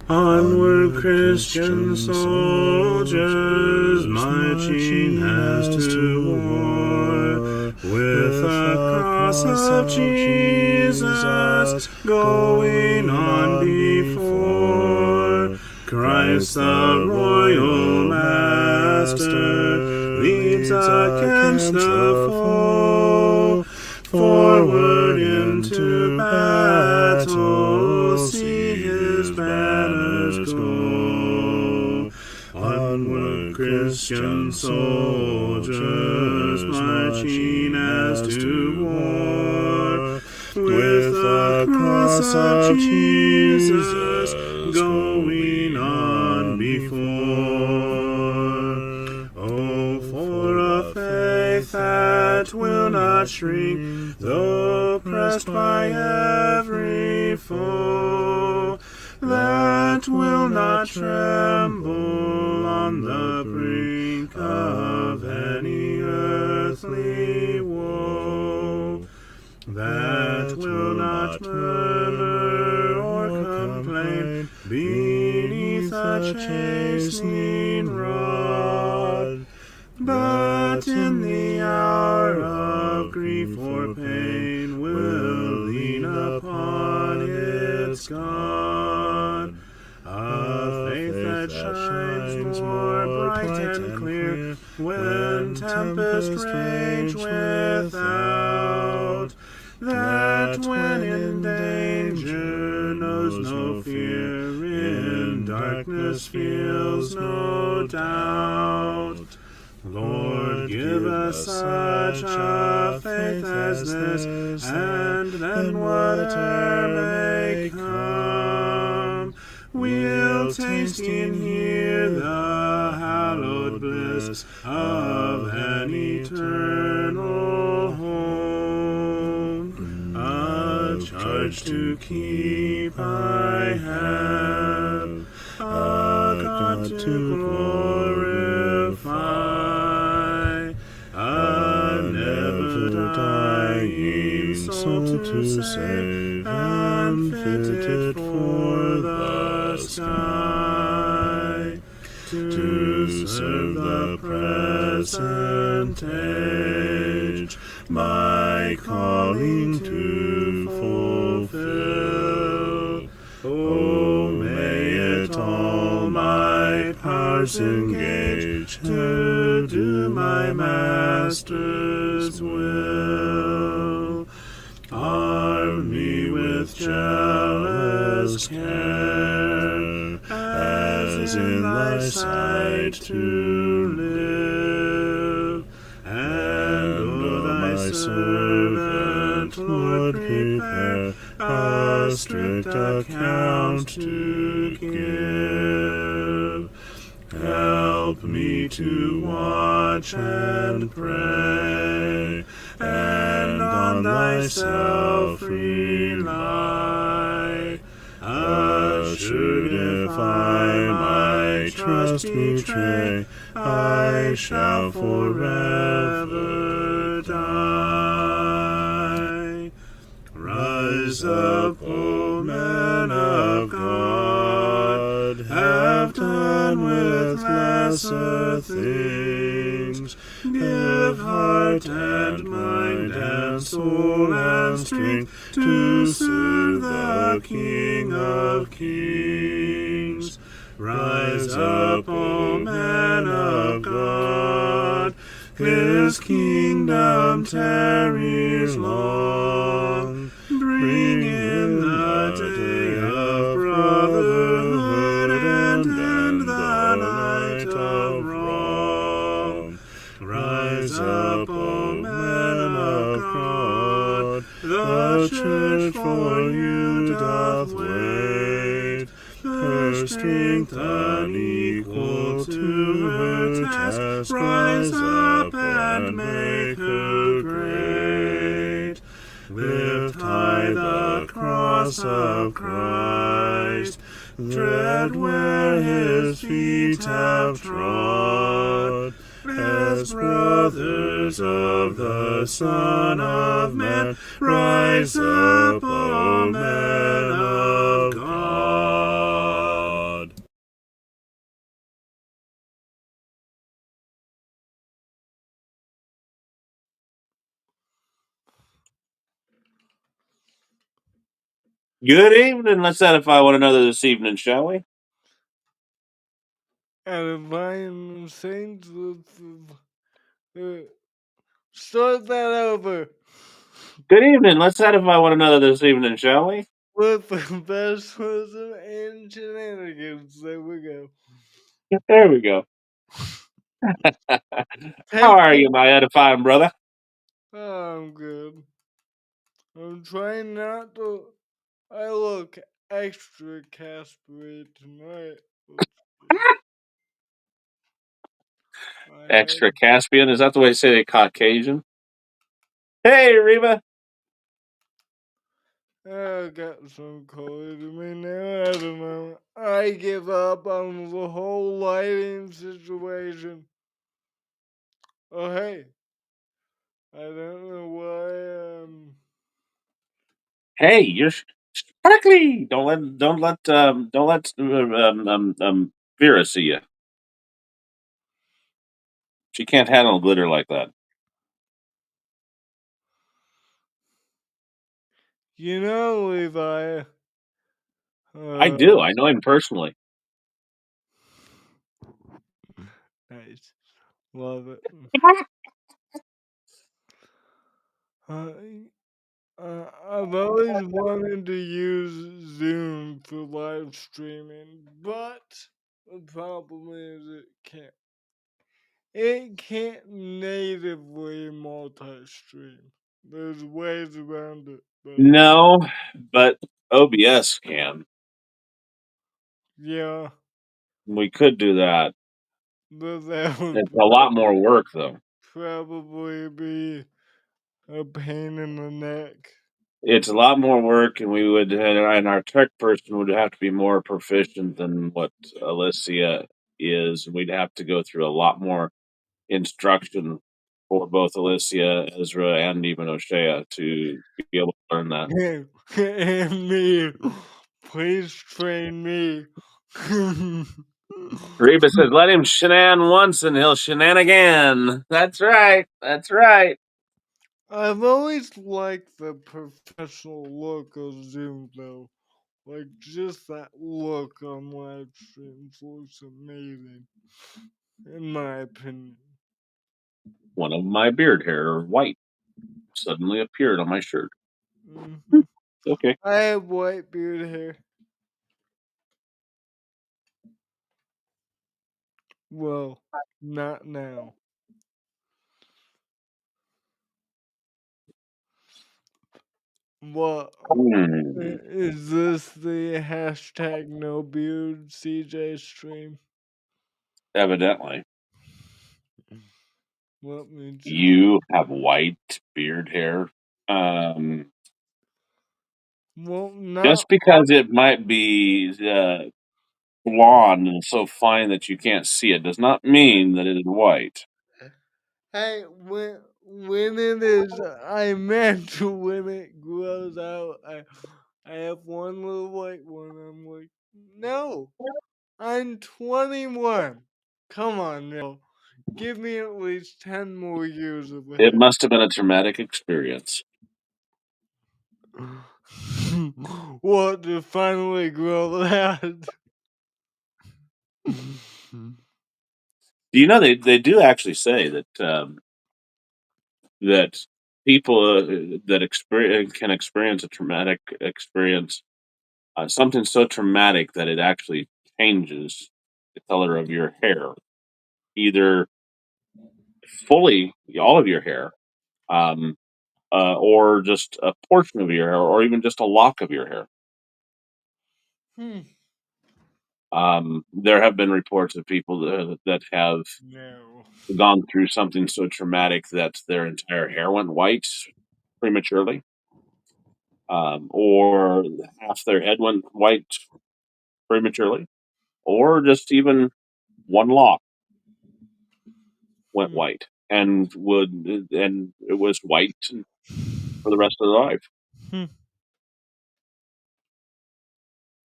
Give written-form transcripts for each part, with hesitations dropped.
Onward, Christian soldiers, marching as to war, with the cross of Jesus going on before. Christ the royal master leads against the foe, forward into battle, see his banners go. Onward, Christian soldiers, marching as to war, with the cross of Jesus going on before. Oh, for a faith that will not shrink, though pressed by every foe, that will not tremble on the brink of any earthly woe, that will not murmur or complain beneath a chastening rod, but in the hour of grief or pain will lean upon its God. A faith that shines more bright and clear when tempests rage without, that when in danger knows no fear, in darkness feels no doubt. Lord, give us such a faith as this, and then whate'er may come, we'll taste and hear the hallowed bliss of an eternal home. A charge to keep I have, a God to glorify, a never-dying soul to save, and fitted for the sky, to serve the present age, my calling to fulfill. Oh, may it all my powers engage to do my Master's will. Arm me with jealous care, as in thy sight to live, and O thy servant, Lord, prepare a strict account to give. Help me to watch and pray, and on thyself rely. Assured if I my trust betray, I shall forever die. Rise up, O men of God, have done with lesser things. Give heart and mind and soul and strength to serve the King of Kings. Rise up, O men of God, his kingdom tarries long. Bring in the day of brotherhood and end the night of wrong. Rise up, O men of God, the church for you doth wait. Her strength unequal to her task, rise up and make her great. Lift high the cross of Christ, tread where his feet have trod. As brothers of the Son of Man, rise up, O men of God. Good evening. Let's edify one another this evening, shall we? Edifying saints start that over Good evening. Let's edify one another this evening, shall we? with professionalism and shenanigans. There we go. There we go. How Take are it. you, my edifying brother? Oh, I'm good. I'm trying not to. I look extra Caspery tonight. Let's see. I Extra Caspian. Is that the way they say they Caucasian? Hey, Reba. I got some color to me now. I don't know. I give up on the whole lighting situation. Oh, hey. I don't know why. Hey, you're sparkly. Don't let Vera see you. She can't handle glitter like that. Levi. I Uh, do. I know him personally. nice. Love it. Uh, I've always wanted to use Zoom for live streaming, but the problem is it can't natively multi-stream. There's ways around it, but No, but OBS can. yeah, We could do that. that would It's a lot more work, though. probably be a pain in the neck. It's a lot more work, and and our tech person would have to be more proficient than what Alicia is. We'd have to go through a lot more instruction for both Alicia, Ezra, and even O'Shea to be able to learn that. And me, please train me. Reba says, "Let him shenan once, and he'll shenan again." That's right. That's right. I've always liked the professional look of Zoom though. Like just that look on live streams looks amazing, in my opinion. One of my beard hair, white, suddenly appeared on my shirt. Hmm. Okay. I have white beard hair. Well, not now. What Hmm. is this? The hashtag no beard CJ stream? Evidently. Let me just. You have white beard hair. Um, Well, not. just because it might be blonde and so fine that you can't see it does not mean that it is white. Hey, when it is, I meant when it grows out. I have one little white one. I'm like, no, I'm 21. Come on now, give me at least 10 more years of It it. must have been a traumatic experience. What to finally grow that? Do you know they do actually say that people that experience can experience a traumatic experience, something so traumatic that it actually changes the color of your hair, either fully all of your hair, um, or just a portion of your hair, or even just a lock of your hair. Hmm. There have been reports of people that have No. gone through something so traumatic that their entire hair went white prematurely, or half their head went white prematurely, or just even one lock went Hmm. white and it was white for the rest of their life. Hmm.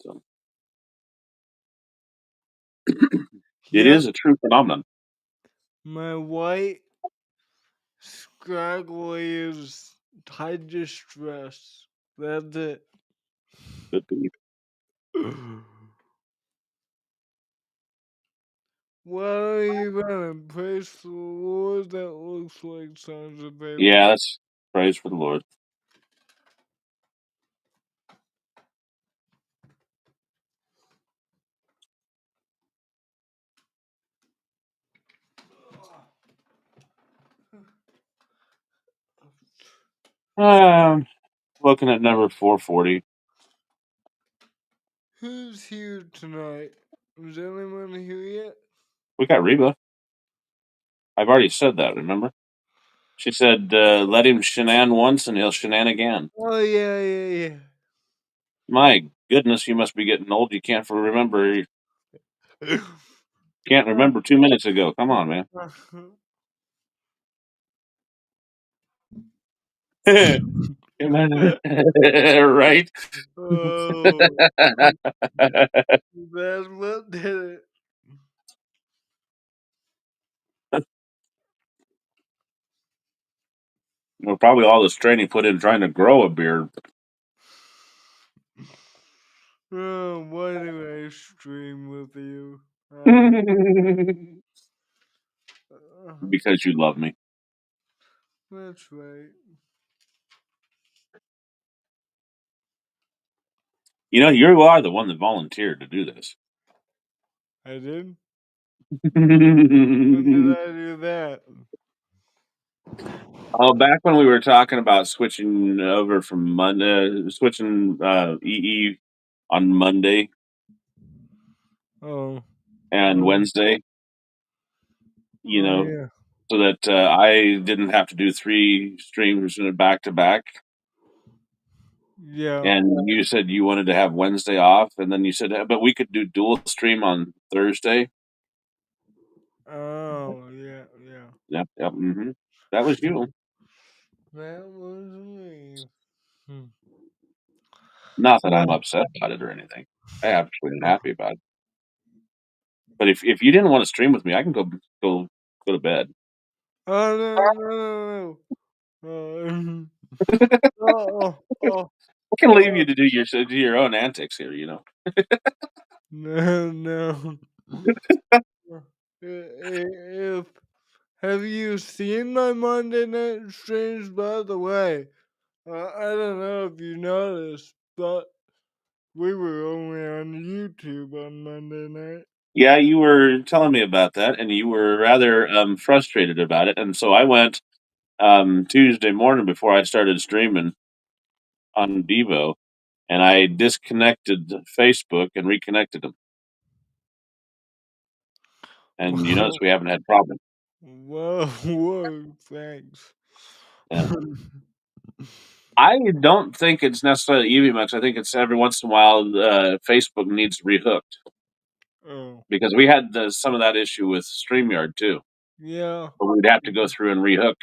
So it Yep, is a true phenomenon. my white scraggly is tied to stress. That's it. Could be. Why are you gonna praise the Lord? That looks like Sons of Yeah, David. that's praise for the Lord. Um, looking at number 440. Who's here tonight? Is anyone here yet? We got Reba. I've already said that, remember? She said, let him shenan once and he'll shenan again. Oh yeah, yeah, My goodness, you must be getting old. You can't remember. You yeah. can't remember 2 minutes ago. Come on, man. Right? Oh, that's what did it. Probably all this training put in trying to grow a beard. Oh, why do I stream with you? Uh, Because you love me. that's right. You are the one that volunteered to do this. I did. When did Oh, I do that? back when we were talking about switching over from Monday, switching EE on Monday Oh, and oh, Wednesday, you oh know, yeah, so that I didn't have to do 3 streams in a back to back. yeah. And you said you wanted to have Wednesday off, and then you said, but we could do dual stream on Thursday. Oh, yeah, yeah. Yep, yep. That was you. That was me. Hmm. Not that I'm Oh, upset about it or anything. I actually am happy about it. But if you didn't want to stream with me, I can go to bed. oh no, no, no, no. Oh, oh, I can leave you oh, to do your own antics here. no, no. If have you seen my Monday night streams? By the way, I don't know if you noticed, but we were only on YouTube on Monday night. Yeah, you were telling me about that, and you were rather frustrated about it. And so I went Tuesday morning before I started streaming on Devo, and I disconnected Facebook and reconnected them. And you notice Whoa, we haven't had problems. whoa, whoa! Thanks. Yeah. I don't think it's necessarily EVMux. I think it's every once in a while Facebook needs rehooked Oh, because we had some of that issue with StreamYard too. yeah. But we'd have to go through and rehook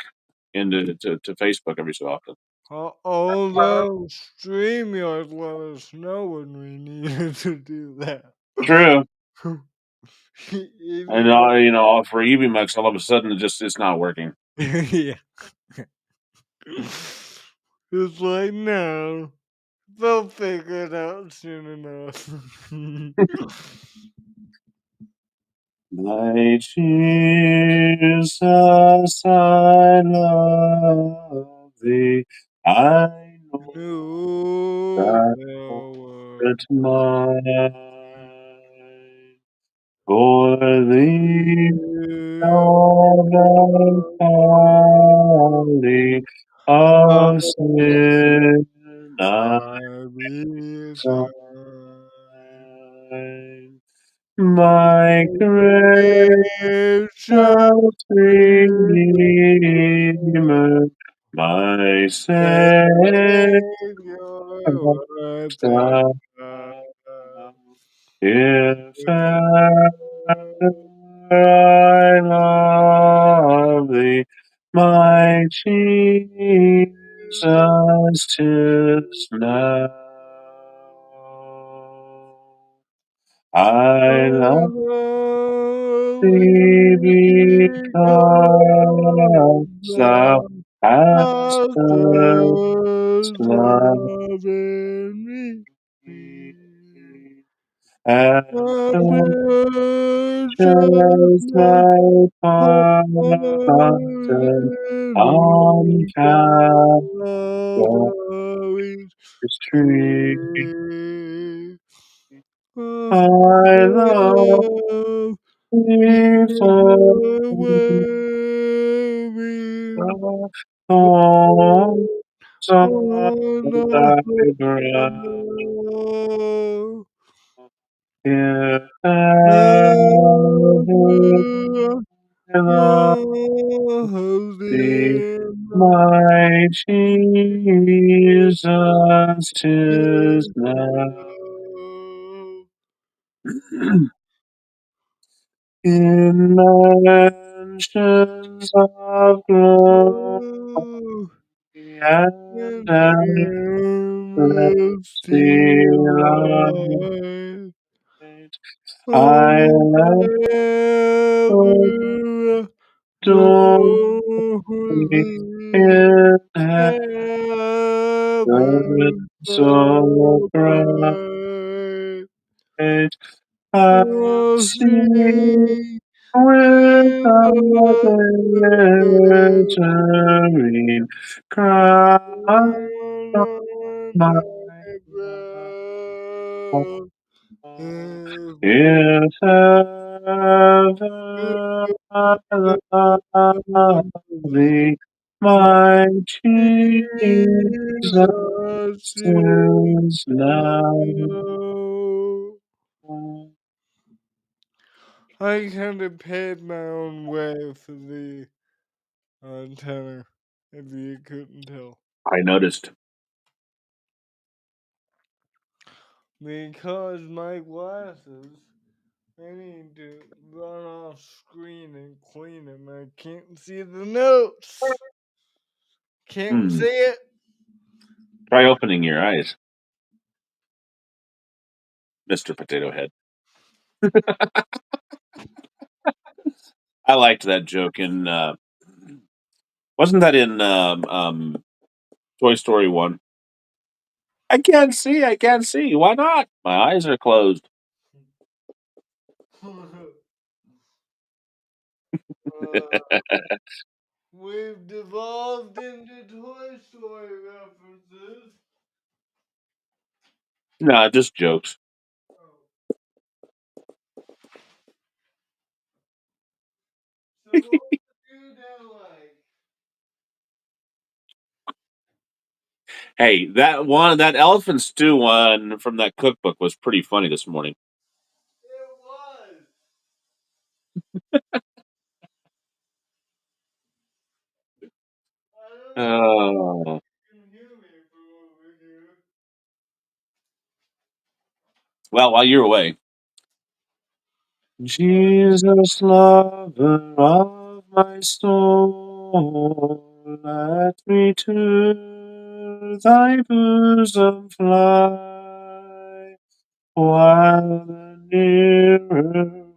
into to Facebook every so often. Although StreamYard let us know when we needed to do that. True. And Even for EVMux, all of a sudden it's not working. yeah. It's like, no, they'll figure it out soon enough. My Jesus, I love thee. I know No, that thou it's mine. For thee, all the folly of sin I I resign. sign. My gracious Redeemer, my Savior, Savior, art thou, thou. if ever I love thee, my Jesus, 'tis now. I love thee because thou hast Hast first first loved loved me. and my precious just my pardon on Calvary's Calvary's tree. I love Love thee for wearing the thorns of on the thy brow. cross. If ever Ever I love loves thee, in my Jesus, 'tis His now. love. In mansions of glory Oh, and and endlessly endlessly light, light. I Oh, love ever adore adore thee thee. in Heaven heaven so so bright. bright. I'll I'll sing sing without without glittering crown on my my brow. if ever I love thee, my Jesus Jesus is is now. love. I kind of paid my own way for the tenor, if you couldn't tell. I noticed. Because my glasses, I need to run off screen and clean them. I can't see the notes. Can't Hmm. see it. Try opening your eyes, Mr. Potato Head. I liked that joke in wasn't that in Toy Story 1? I can't see. Why not? My eyes are closed. We've devolved into Toy Story references. No, just jokes. Oh, so what would you do like? Hey, that elephant stew one from that cookbook was pretty funny this morning. It was. I don't know Oh, if you can hear me from over here. well, while you're away, Jesus, lover of my soul, let me to thy bosom fly, while the nearer,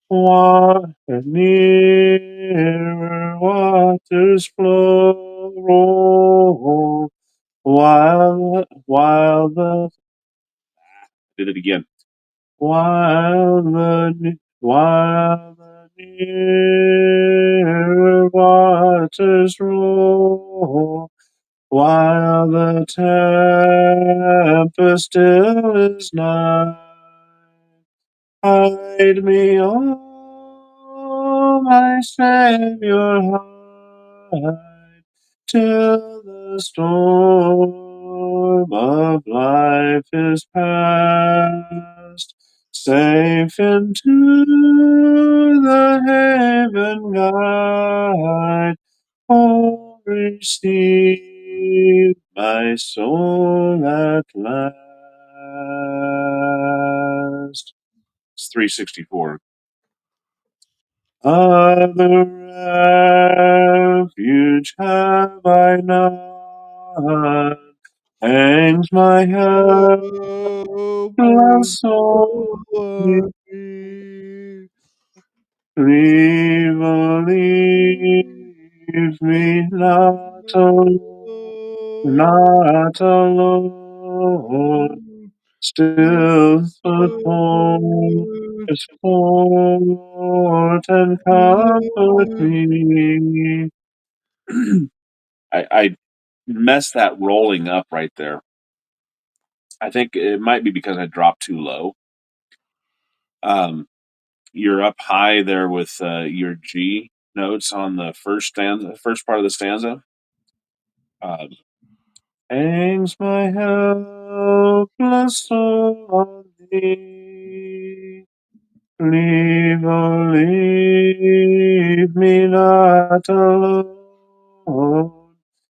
what the nearer waters flow, while the did it again. While the near waters roll, while the tempest still is nigh, hide me, oh my Savior, hide, till the storm of life is past, safe into the haven guide. Oh, receive my soul at last. It's 364. Other refuge have I none. Hangs my Oh, helpless soul. for me. Leave, oh, leave me not alone, not alone. still support and comfort me. I messed that rolling up right there. I think it might be because I dropped too low. Um, you're up high there with your G notes on the first stanza, first part of the stanza. Um, Hangs my helpless soul on thee. Leave, oh, leave me not alone.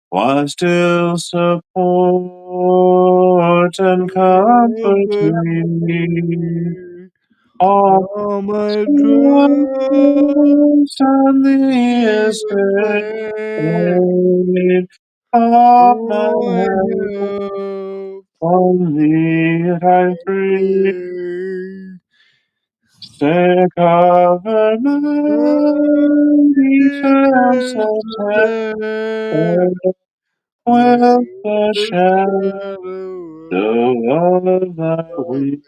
Why still support and comfort me? All All my trust trust on thee be is laid, laid. All my all my help help on thee I free. is Stay covered my defense and laid. with With the the shadow shadow of thy of wings.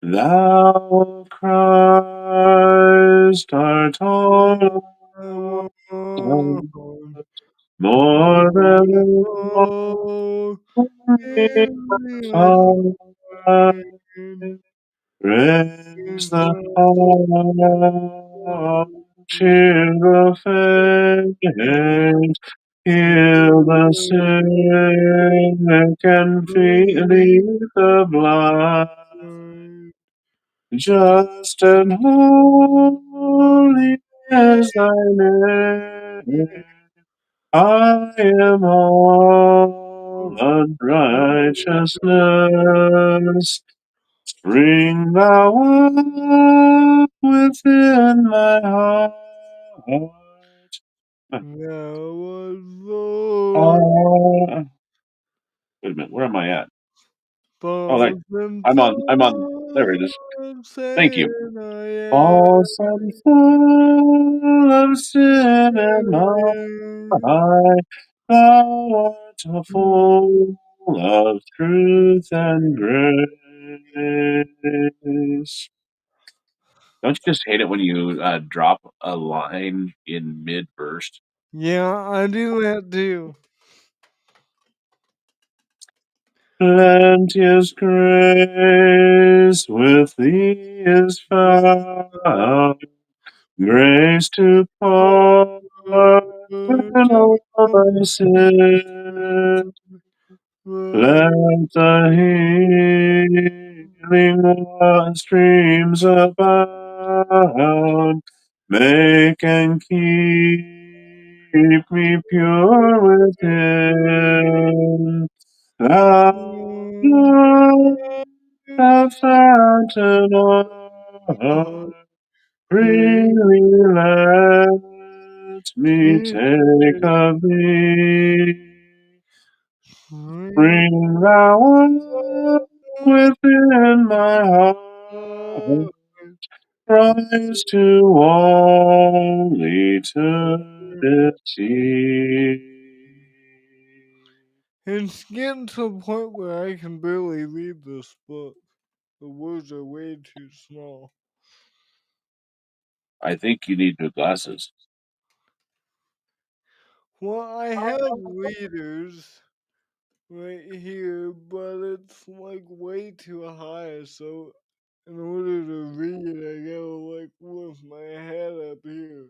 Thou, Christ, art all the and one more than all only in my the raise in the the heart, cheer the faint, heal the sick, and feed the blind. Just and holy is thy name. I am all unrighteousness. Bring thou up within my heart. Now was Lord, Ah, wait a minute, where am I at? Oh, there, false and I'm on, there it is. false, Thank you. saying I False and full of sin am am. I. Thou art full of truth and grace. Don't you just hate it when you drop a line in mid burst? Yeah, I do that too. Plenteous grace with thee is found, grace to pardon all thy sin. Let the healing streams abound, make and keep me pure within. Thou art the fountain of freely let me take of thee. Bring thou up within my heart, rise to all eternity. It's getting to a point where I can barely read this book. The words are way too small. I think you need new glasses. Well, I have readers right here, but it's like way too high, so in order to read, I gotta like lift my head up here.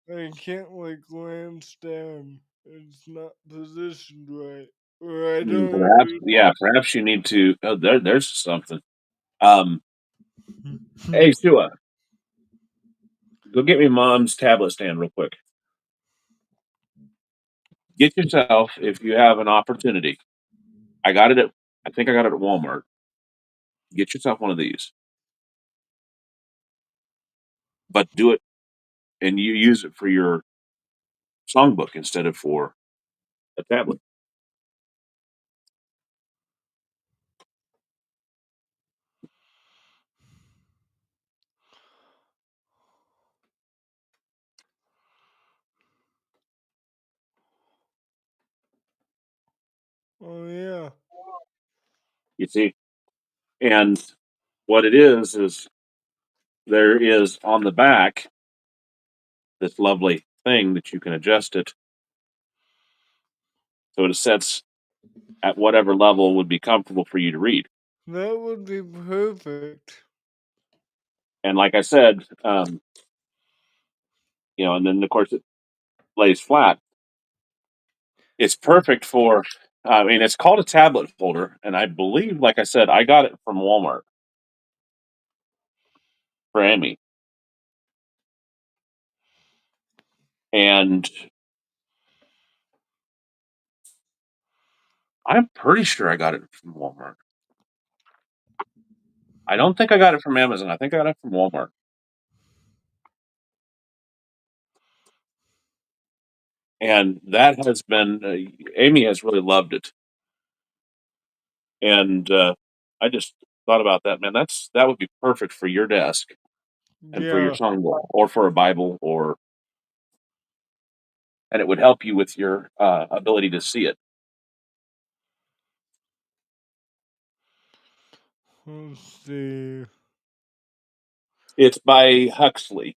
I can't like glance down. It's not positioned right. Or I don't Perhaps, yeah, perhaps you need to. Oh, there's something. Um, even. hey, Sua, go get me mom's tablet stand real quick. Get yourself, if you have an opportunity. I got it at, I think I got it at Walmart. Get yourself one of these, but do it and you use it for your songbook instead of for a tablet. You see, and what it is there is on the back this lovely thing that you can adjust it so it sets at whatever level would be comfortable for you to read. That would be perfect. And like I said, and then of course it lays flat. It's perfect for. I mean, it's called a tablet holder, and I believe, like I said, I got it from Walmart for Amy, and I'm pretty sure I got it from Walmart. I don't think I got it from Amazon. I think I got it from Walmart. And that has been Amy has really loved it, and I just thought about that, man. That would be perfect for your desk and for your Yeah. songbook, or for a Bible, and it would help you with your ability to see it. Let's see. It's by Huxley.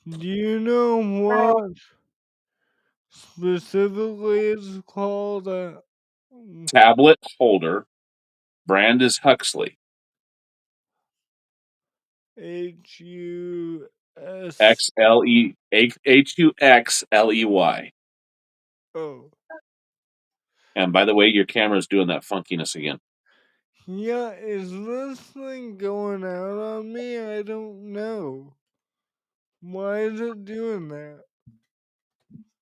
Do you know what specifically it's called? Tablet holder. Brand is Huxley. HUS. Huxley. Oh. And by the way, your camera's doing that funkiness again. Yeah, is this thing going out on me? I don't know. Why is it doing that?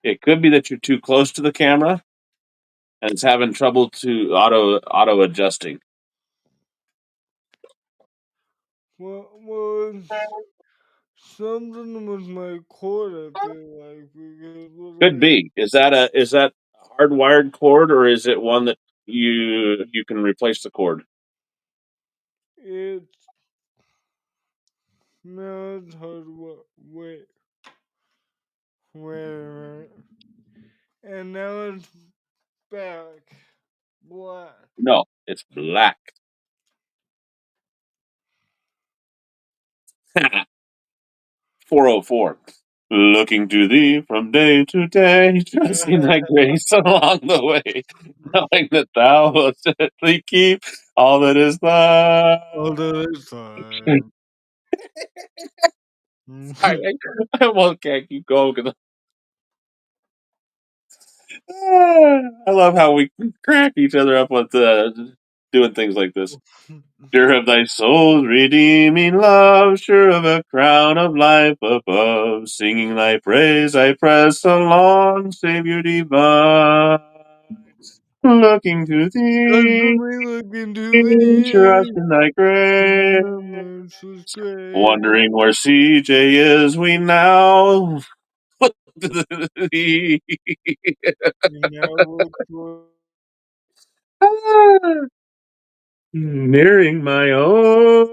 It could be that you're too close to the camera and it's having trouble to auto adjusting. Well, it's something with my cord, I feel like, because Could look at be. Is that a hardwired cord, or is it one that you can replace the cord? it's no, it's hard. Wait a minute, and now it's back black. No, it's black. 404. Looking to thee from day to day, trusting thy grace along the way, knowing that thou wilt gently keep all that is thine. Although it's fine. Sorry, I almost can't keep going because I love how we crack each other up with doing things like this. Sure of thy soul's redeeming love, sure of a crown of life above, singing thy praise I press along, Savior divine. Looking to thee, Constantly looking to thee, trust in thy in grace. the merciless grace. Wondering where CJ is, we now look to thee. We now look for Nearing my own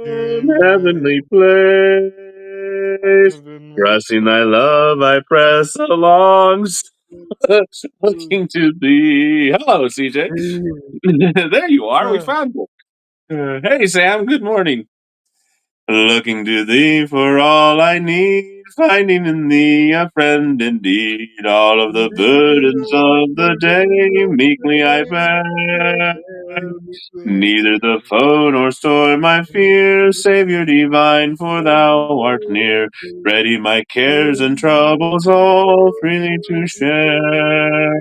hearing my heavenly place. heavenly Trusting thy love, I press along, looking to thee. Hello, CJ. There you are. We Ah, found you. Hey, Sam. Good morning. Looking to thee for all I need, finding in thee a friend indeed. All of the burdens of the day meekly I bear. Neither the foe nor storm I fear, Savior divine, for thou art near, ready my cares and troubles all freely to share.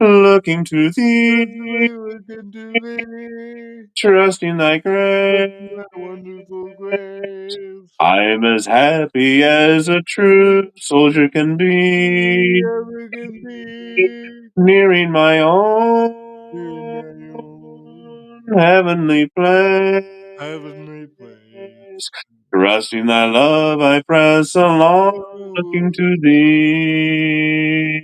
Looking to thee, constantly looking to thee, trusting thy grace. in thy wonderful grace. I am as happy as a true soldier can We be, ever can be nearing my in own thy own heavenly place. heavenly place. Trusting thy love, I press along, looking Oh, to thee.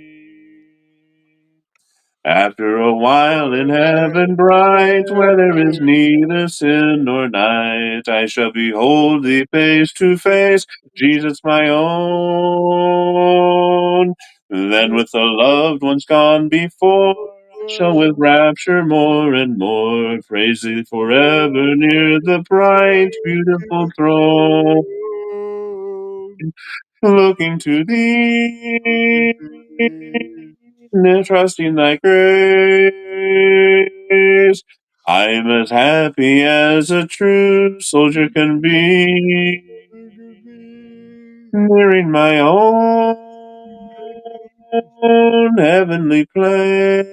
After a while in heaven bright, where there is neither sin nor night, I shall behold thee face to face, Jesus my own. Then with the loved ones gone before, shall with rapture more and more praise thee forever near the bright, beautiful throne, looking to thee, trusting thy grace. I'm as happy as a true soldier can be, nearing my own heavenly place.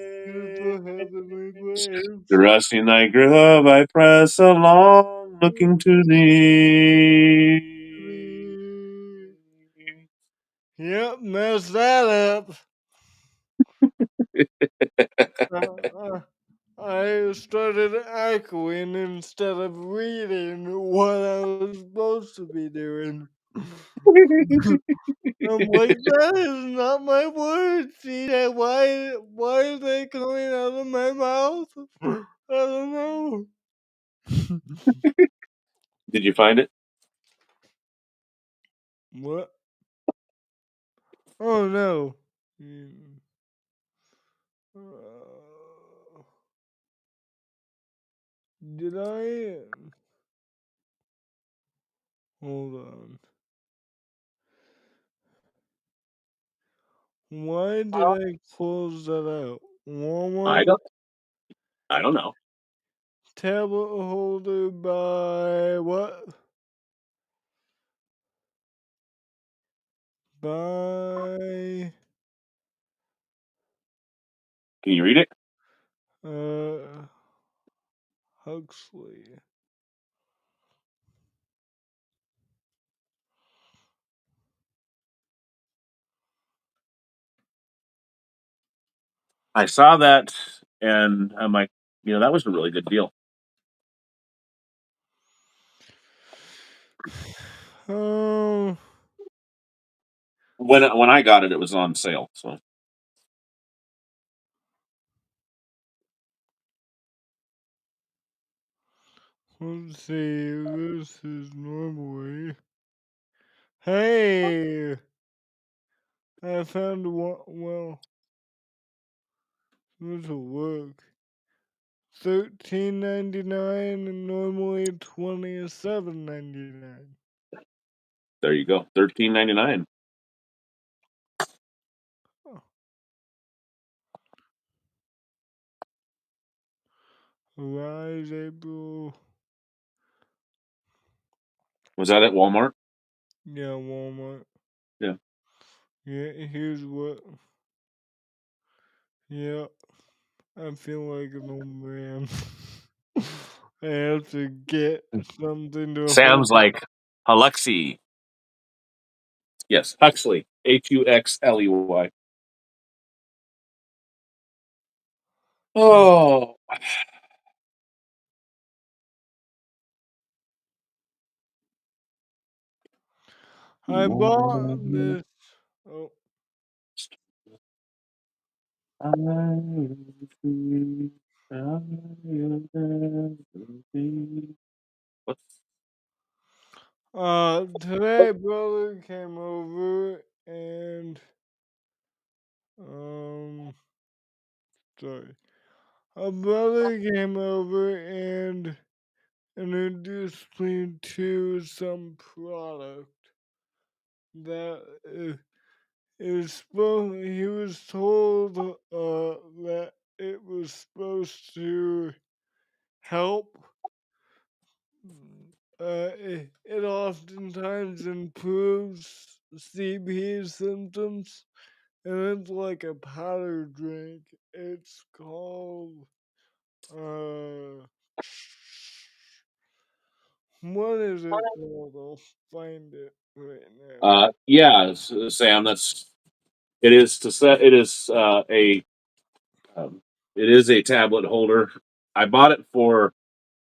Trusting thy grove, I press along, looking to thee. Yep, messed that up. Uh, I started echoing instead of reading what I was supposed to be doing. I'm like, that is not my words, CJ. Why are they coming out of my mouth? I don't know. Did you find it? What? Oh no. Mm. Did I? Hold on. Why did I close that out? I Walmart don't. I don't know. tablet holder by what? By Can you read it? uh Huxley. I saw that, and I'm like, that was a really good deal. Oh, When I got it, it was on sale. So let's see. This is normally. Hey, I found one. Well, this will work. 13.99 and normally 27.99. there you go, 13.99. Oh, Rise April. Was that at Walmart? Yeah, Walmart. Yeah. Yeah, here's what. Yeah, I feel like an old man. I have to get something to hold. Sam's like Huxley. Yes, Huxley. Huxley. Oh, I bought this. Oh, I am free. I am free. What's today brother came over and um, sorry, a brother came over and introduced me to some product that he was told that it was supposed to help. It oftentimes improves CP symptoms, and it's like a powder drink. It's called uh, what is it called? I'll find it right now. yeah, Sam. It is to set. Um, it is a tablet holder. I bought it for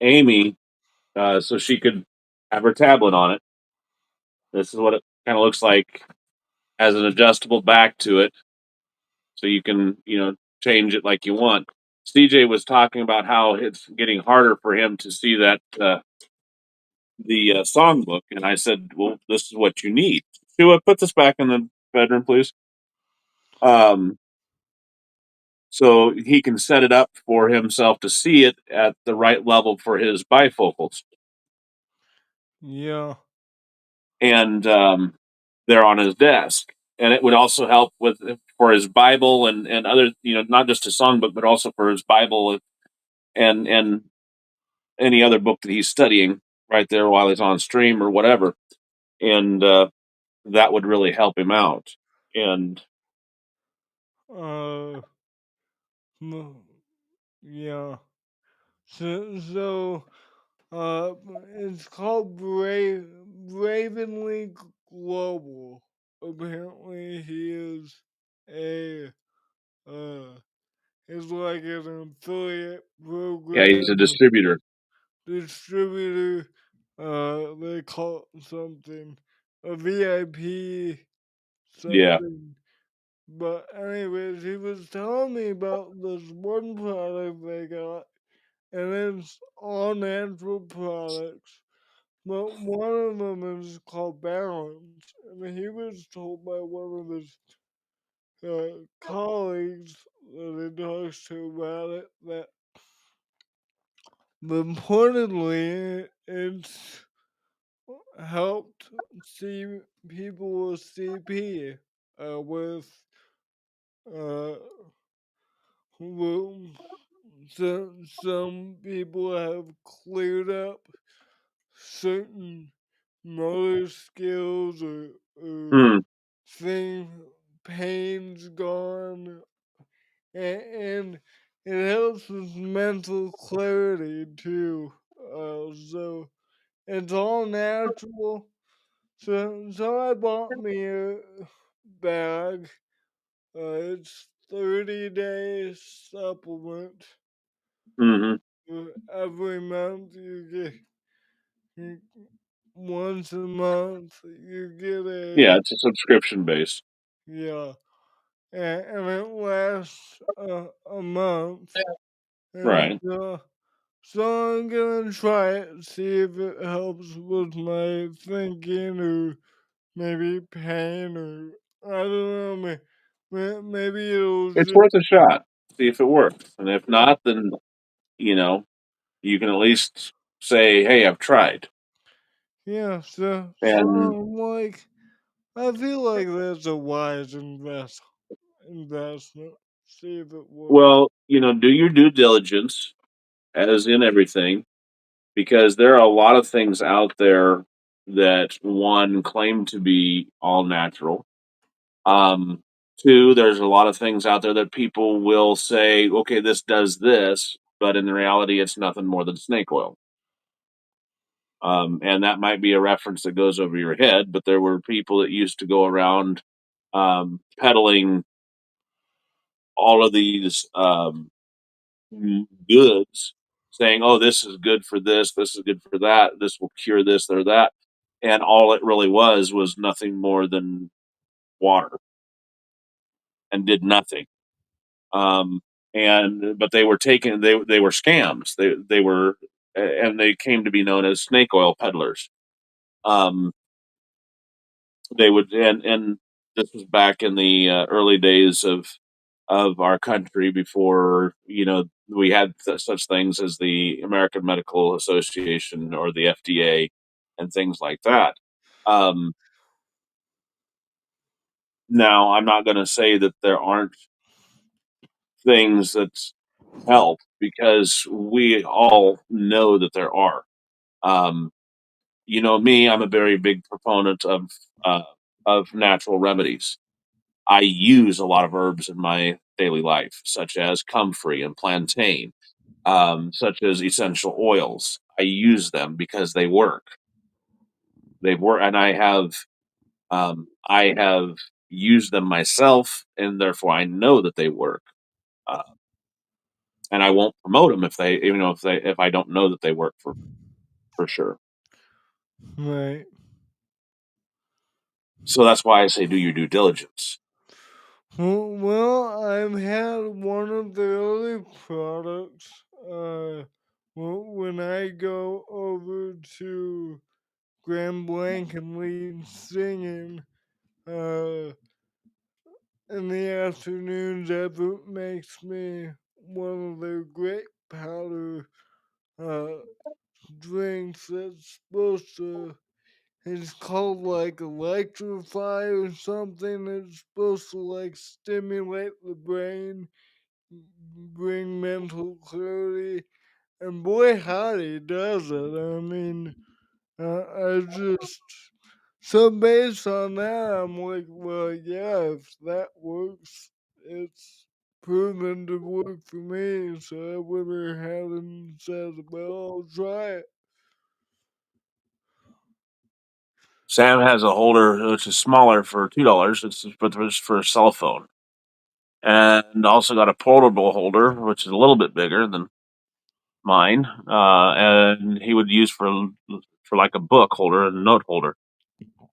Amy so she could have her tablet on it. This is what it kind of looks like. Has an adjustable back to it, so you can change it like you want. CJ was talking about how it's getting harder for him to see that the songbook, and I said, "Well, this is what you need." Shua, put this back in the bedroom, please. Um, so he can set it up for himself to see it at the right level for his bifocals. Yeah. And they're on his desk. And it would also help with for his Bible and other, not just his songbook, but also for his Bible and any other book that he's studying right there while he's on stream or whatever. And that would really help him out. And Uh, m- yeah. So, uh, it's called Bravenly Global. Apparently, he is a it's like an affiliate yeah, he's a program distributor. distributor. They call it something a VIP Yeah, something. But anyways, he was telling me about this one product they got, and it's all natural products. But one of them is called Balance, and he was told by one of his colleagues that he talks to about it that reportedly it's helped see people with CP with uh, well, some people have cleared up certain motor skills or mm, thing pain's gone, and it helps with mental clarity too. So it's all natural. So I bought me a bag. It's 30-day supplement. hmm Every month you, once a month you get yeah, a it's a subscription base, yeah, and it lasts a month. And right? so I'm gonna try it, see if it helps with my thinking or maybe pain or I don't know. Maybe it'll It's just worth a shot. See if it works, and if not, then you know you can at least say, "Hey, I've tried." yeah. So And I'm like, I feel like that's a wise investment. See if it works. well, do your due diligence, as in everything, because there are a lot of things out there that one claim to be all natural. Um, Two, there's a lot of things out there that people will say, "Okay, this does this," but in reality, it's nothing more than snake oil. And that might be a reference that goes over your head, but there were people that used to go around peddling all of these goods, saying, "Oh, this is good for this. This is good for that. This will cure this or that," and all it really was nothing more than water and did nothing. And but they were taken. They were scams. They were, and they came to be known as snake oil peddlers. Um, they would, and this was back in the early days of our country before we had such things as the American Medical Association or the FDA and things like that. Um, Now, I'm not going to say that there aren't things that help because we all know that there are. Um, me, I'm a very big proponent uh, of natural remedies. I use a lot of herbs in my daily life, such as comfrey and plantain, such as essential oils. I use them because they work. They work, and I have used them myself, and therefore I know that they work. Uh, and I won't promote them if I don't know that they work for sure. Right. So that's why I say do your due diligence. Well, I've had one of the early products. When I go over to Grand Blanc and lead singing, uh, in the afternoons, Ever makes me one of their great powder uh, drinks that's supposed to. It's called like electrify or something. It's supposed to like stimulate the brain, bring mental clarity, and boy, howdy does it. I mean, I just so based on that, I'm like, well, yeah, if that works, it's proven to work for me. So I went ahead and said, well, I'll try it. Sam has a holder which is smaller for $2. It's for a cell phone, and also got a portable holder which is a little bit bigger than mine, and he would use for like a book holder and a note holder,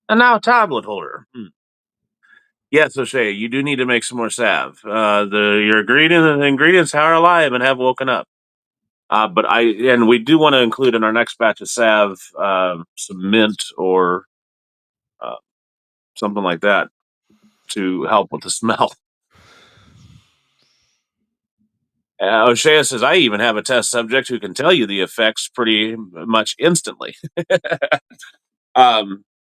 and now a tablet holder. Yes, O'Shea, you do need to make some more salve. Your ingredients are alive and have woken up. But we do want to include in our next batch of salve some mint or uh, something like that to help with the smell. O'Shea says, I even have a test subject who can tell you the effects pretty much instantly.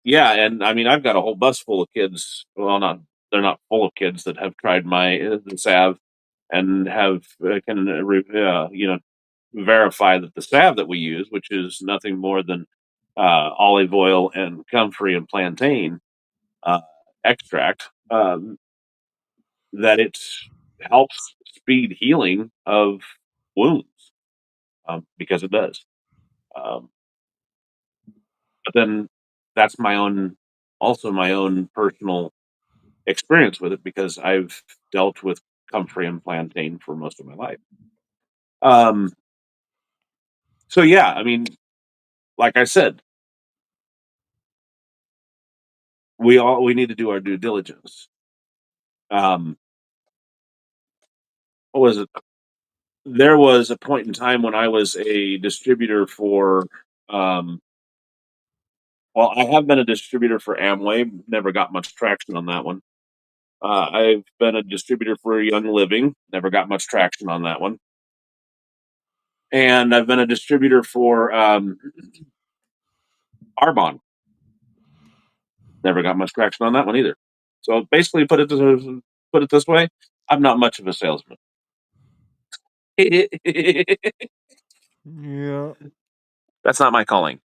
Yeah, and I mean, I've got a whole bus full of kids. Well, they're not full of kids that have tried my the salve and have can verify that the salve that we use, which is nothing more than olive oil and comfrey and plantain uh, extract, that it helps speed healing of wounds, because it does. Um, but then that's also my own personal experience with it because I've dealt with comfrey and plantain for most of my life. Um, so yeah, I mean, like I said, we need to do our due diligence. Um, what was it? There was a point in time when I was a distributor for. Um, well, I have been a distributor for Amway. Never got much traction on that one. I've been a distributor for Young Living. Never got much traction on that one. And I've been a distributor for Arbonne. Never got much traction on that one either. So basically, put it this way: I'm not much of a salesman. Yeah. That's not my calling.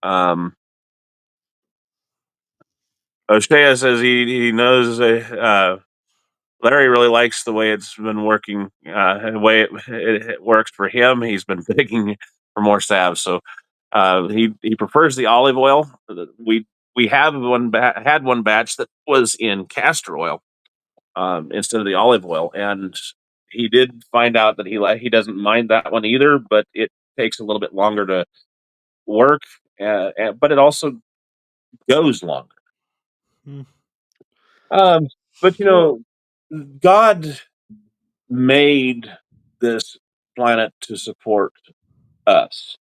Um, O'Shea says he knows Larry really likes the way it's been working, the way it works for him. He's been begging for more salve, so he prefers the olive oil. We have had one batch that was in castor oil instead of the olive oil, and he did find out that he doesn't mind that one either, but it takes a little bit longer to work, but it also goes longer. Hmm. Um, but So, God made this planet to support us.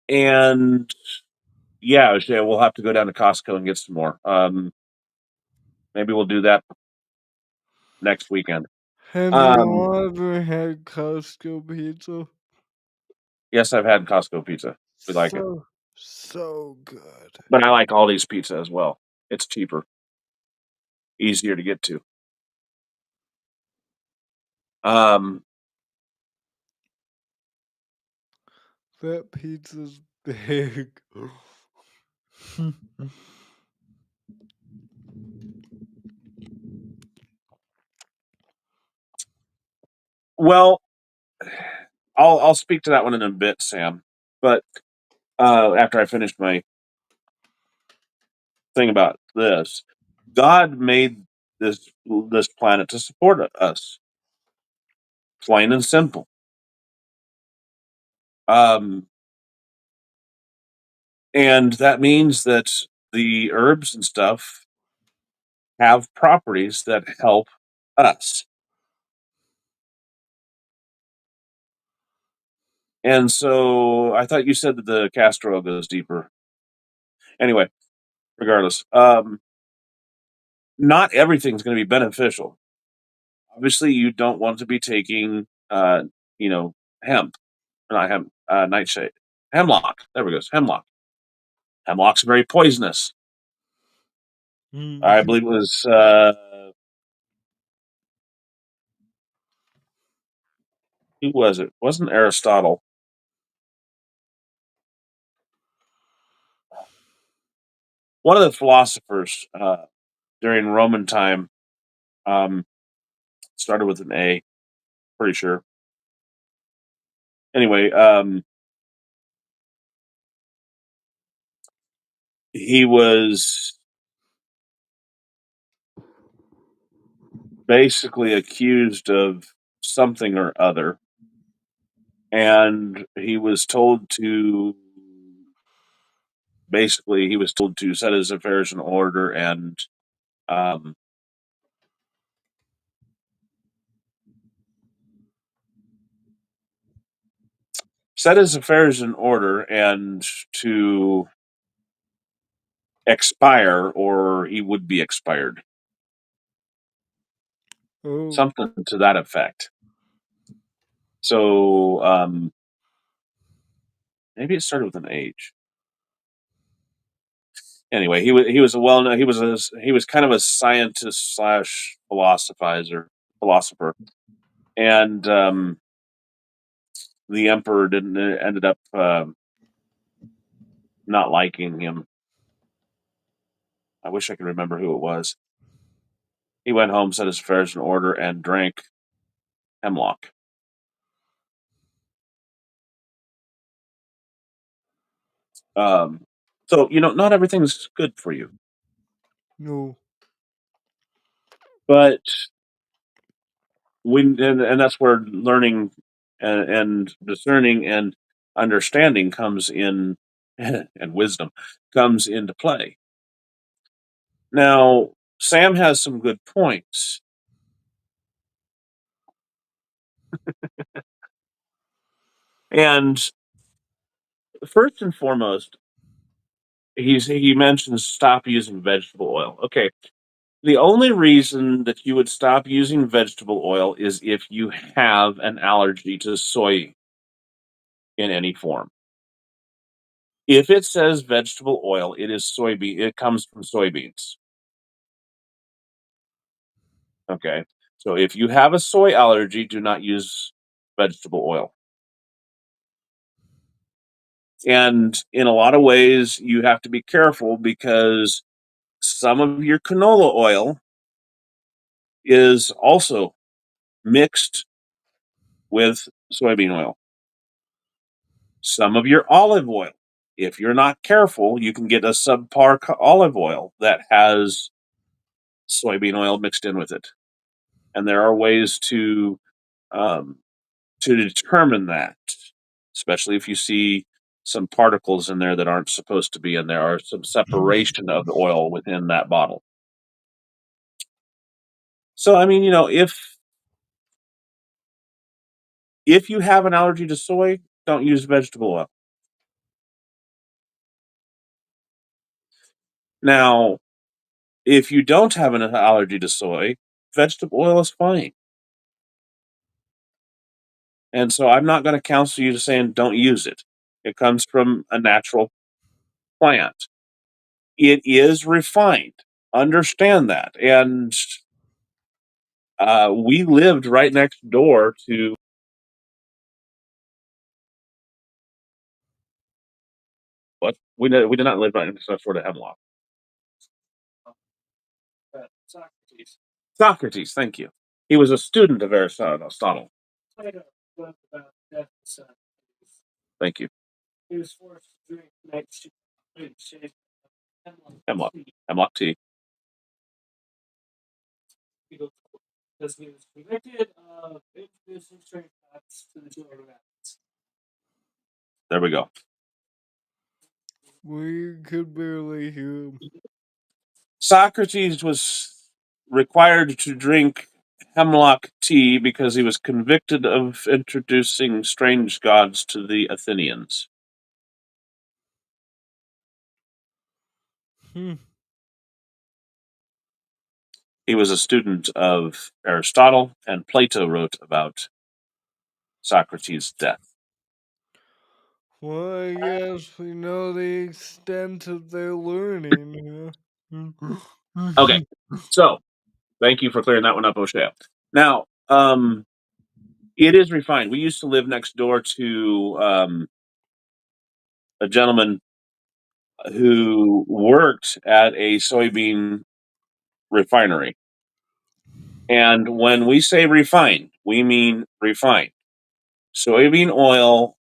And yeah, we'll have to go down to Costco and get some more. Maybe we'll do that next weekend. have Um, you ever had Costco pizza? yes, I've had Costco pizza. We like it. So, so good. But I like Aldi's pizza as well. It's cheaper, easier to get to. Um, That pizza's big. well, I'll speak to that one in a bit, Sam. But after I finish my thing about this, God made this planet to support us, plain and simple. Um, and that means that the herbs and stuff have properties that help us. And so I thought you said that the castor oil goes deeper. Anyway, regardless, not everything's going to be beneficial. Obviously, you don't want to be taking, you know, hemp, not hemp, nightshade, hemlock. There we go. Hemlock. Hemlock's very poisonous. I believe it was who was it? It wasn't Aristotle. One of the philosophers during Roman time um, started with an A. Pretty sure. Anyway, he was basically accused of something or other, and he was told to set his affairs in order and um, set his affairs in order and to expire, or he would be expired. Oh, Something to that effect. So maybe it started with an H. Anyway, he was a well known he was kind of a scientist slash philosopher, and the emperor didn't ended up not liking him. I wish I could remember who it was. He went home, set his affairs in order, and drank hemlock. Um, so not everything's good for you, no. but and that's where learning and discerning and understanding comes in, and wisdom comes into play. Now, Sam has some good points, and first and foremost, he mentions stop using vegetable oil. Okay, the only reason that you would stop using vegetable oil is if you have an allergy to soy in any form. If it says vegetable oil, it is soybean. It comes from soybeans. Okay. So if you have a soy allergy, do not use vegetable oil. And in a lot of ways, you have to be careful because some of your canola oil is also mixed with soybean oil. Some of your olive oil, if you're not careful, you can get a subpar olive oil that has soybean oil mixed in with it. And there are ways um, to determine that, especially if you see some particles in there that aren't supposed to be in there, or some separation of the oil within that bottle. So, I mean, if you have an allergy to soy, don't use vegetable oil. Now, if you don't have an allergy to soy, vegetable oil is fine. And so I'm not going to counsel you to saying don't use it. It comes from a natural plant. It is refined. Understand that. And we lived right next door to what? We did not live right next door to Hemlock. Socrates. Socrates, thank you. He was a student of Aristotle. Thank you. Hemlock. Hemlock tea. There we go. We could barely hear him. Socrates was required to drink hemlock tea because he was convicted of introducing strange gods to the Athenians. Hmm. He was a student of Aristotle, and Plato wrote about Socrates' death. Well, I guess we know the extent of their learning. Okay, so thank you for clearing that one up, O'Shea. Now, it is refined. We used to live next door to a gentleman who worked at a soybean refinery. And when we say refined, we mean refined. Soybean oil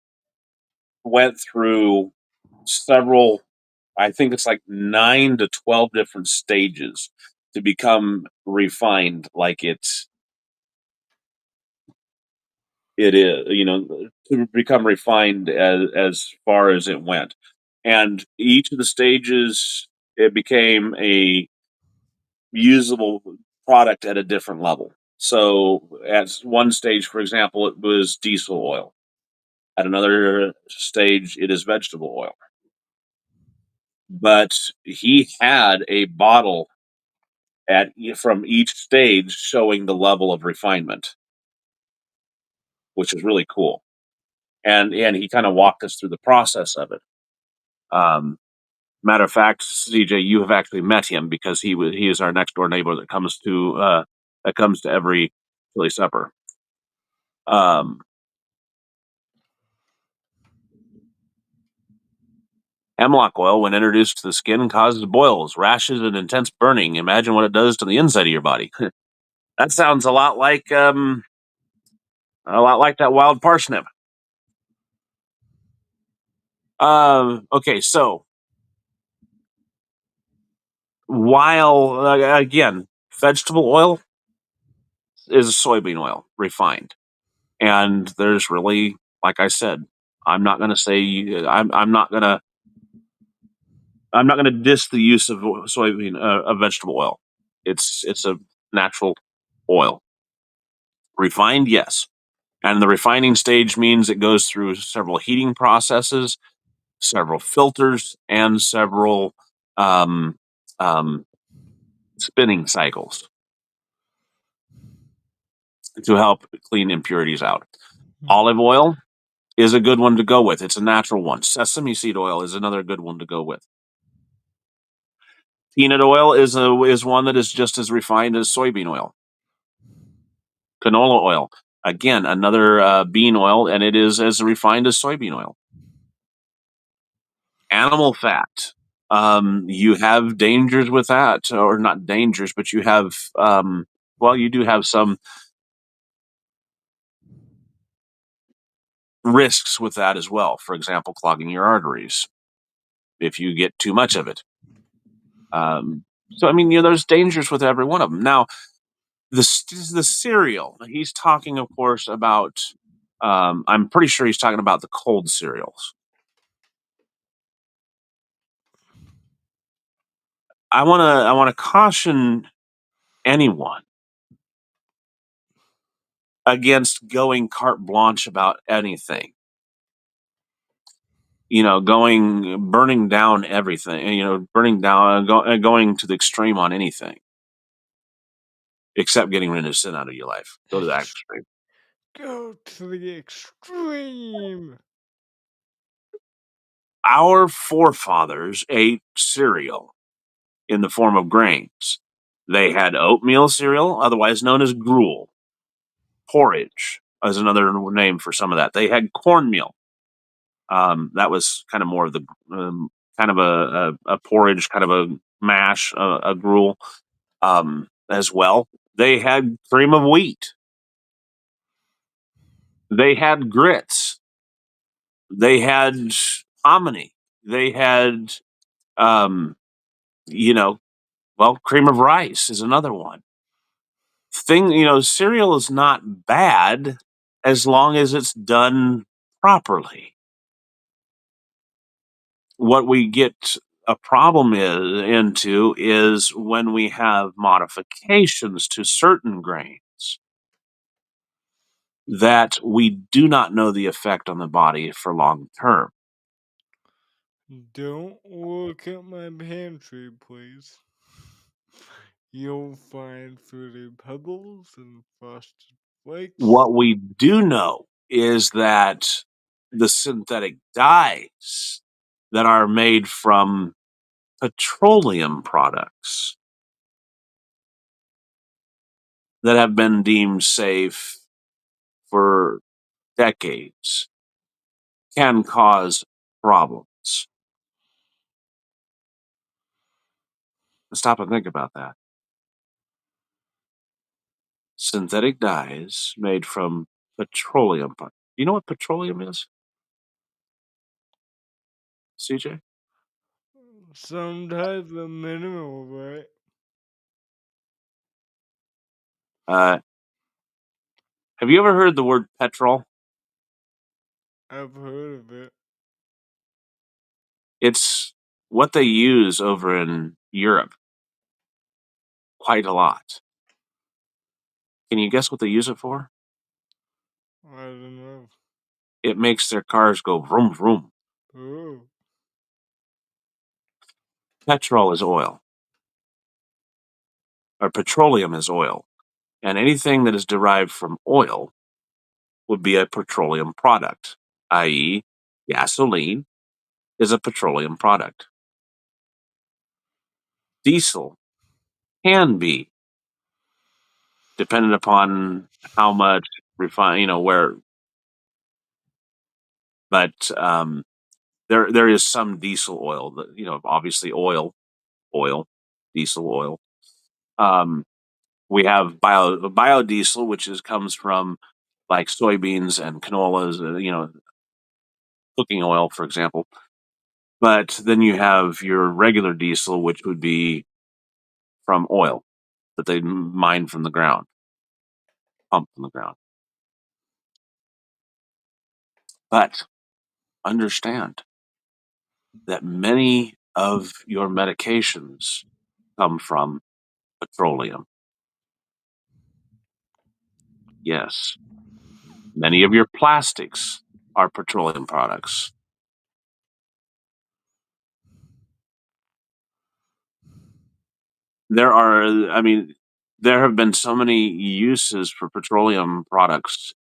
went through several, I think it's like 9 to 12 different stages to become refined, like it is, to become refined as far as it went. And each of the stages, it became a usable product at a different level. So, at one stage, for example, it was diesel oil. At another stage, it is vegetable oil. But he had a bottle from each stage showing the level of refinement, which is really cool. And he kind of walked us through the process of it. Um, Matter of fact, CJ, you have actually met him because he is our next door neighbor that comes to every Philly supper. Um, Hemlock oil, when introduced to the skin, causes boils, rashes, and intense burning. Imagine what it does to the inside of your body. That sounds a lot like that wild parsnip. Okay, so while again, vegetable oil is soybean oil refined, and there's really, like I said, I'm not going to say I'm not going to diss the use of of vegetable oil. It's a natural oil. Refined, yes. And the refining stage means it goes through several heating processes, several filters, and several um, um, spinning cycles to help clean impurities out. Olive oil is a good one to go with. It's a natural one. Sesame seed oil is another good one to go with. Peanut oil is one that is just as refined as soybean oil. Canola oil, again, another bean oil, and it is as refined as soybean oil. Animal fat, you have dangers with that, or not dangers, but you have, you do have some risks with that as well. For example, clogging your arteries if you get too much of it. So, I mean, there's dangers with every one of them. Now, the cereal, he's talking, of course, about, I'm pretty sure he's talking about the cold cereals. I want to caution anyone against going carte blanche about anything. Burning down everything. Burning down, going to the extreme on anything, except getting rid of sin out of your life. Go to that extreme. Go to the extreme. Our forefathers ate cereal in the form of grains. They had oatmeal cereal, otherwise known as gruel. Porridge is another name for some of that. They had cornmeal. That was kind of more of the kind of a porridge, kind of a mash, a gruel as well. They had cream of wheat. They had grits. They had hominy. They had, um, you know, cream of rice is another one. Cereal is not bad as long as it's done properly. What we get a problem into is when we have modifications to certain grains that we do not know the effect on the body for long term. Don't look at my pantry, please. you don't find fruity pebbles and frosted flakes. What we do know is that the synthetic dyes that are made from petroleum products that have been deemed safe for decades can cause problems. Stop and think about that. Synthetic dyes made from petroleum. You know what petroleum is, CJ? Some type of mineral, right? Uh, have you ever heard the word petrol? I've heard of it. It's what they use over in Europe quite a lot. Can you guess what they use it for? I don't know. It makes their cars go vroom vroom. Oh. Petrol is oil, or petroleum is oil, and anything that is derived from oil would be a petroleum product, i.e., gasoline is a petroleum product. Diesel can be, dependent upon how much refine, where, but there is some diesel oil that, obviously oil, diesel oil. Um, we have biodiesel, which comes from like soybeans and canolas, cooking oil, for example. But then you have your regular diesel, which would be from oil that they mine from the ground, pump from the ground. But understand that many of your medications come from petroleum. Yes. Many of your plastics are petroleum products. I mean, there have been so many uses for petroleum products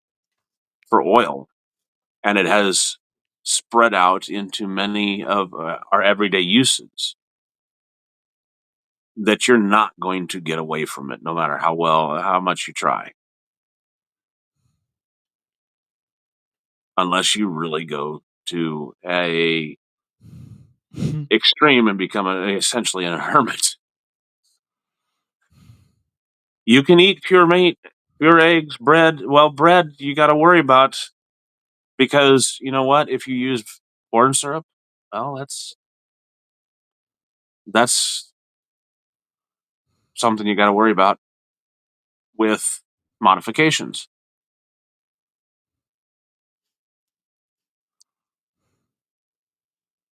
for oil, and it has spread out into many of our everyday uses that you're not going to get away from it, no matter how much you try, unless you really go to a extreme and become essentially a hermit. You can eat pure meat, pure eggs, bread. Well, bread you got to worry about because you know what? If you use corn syrup, well, that's something you got to worry about with modifications.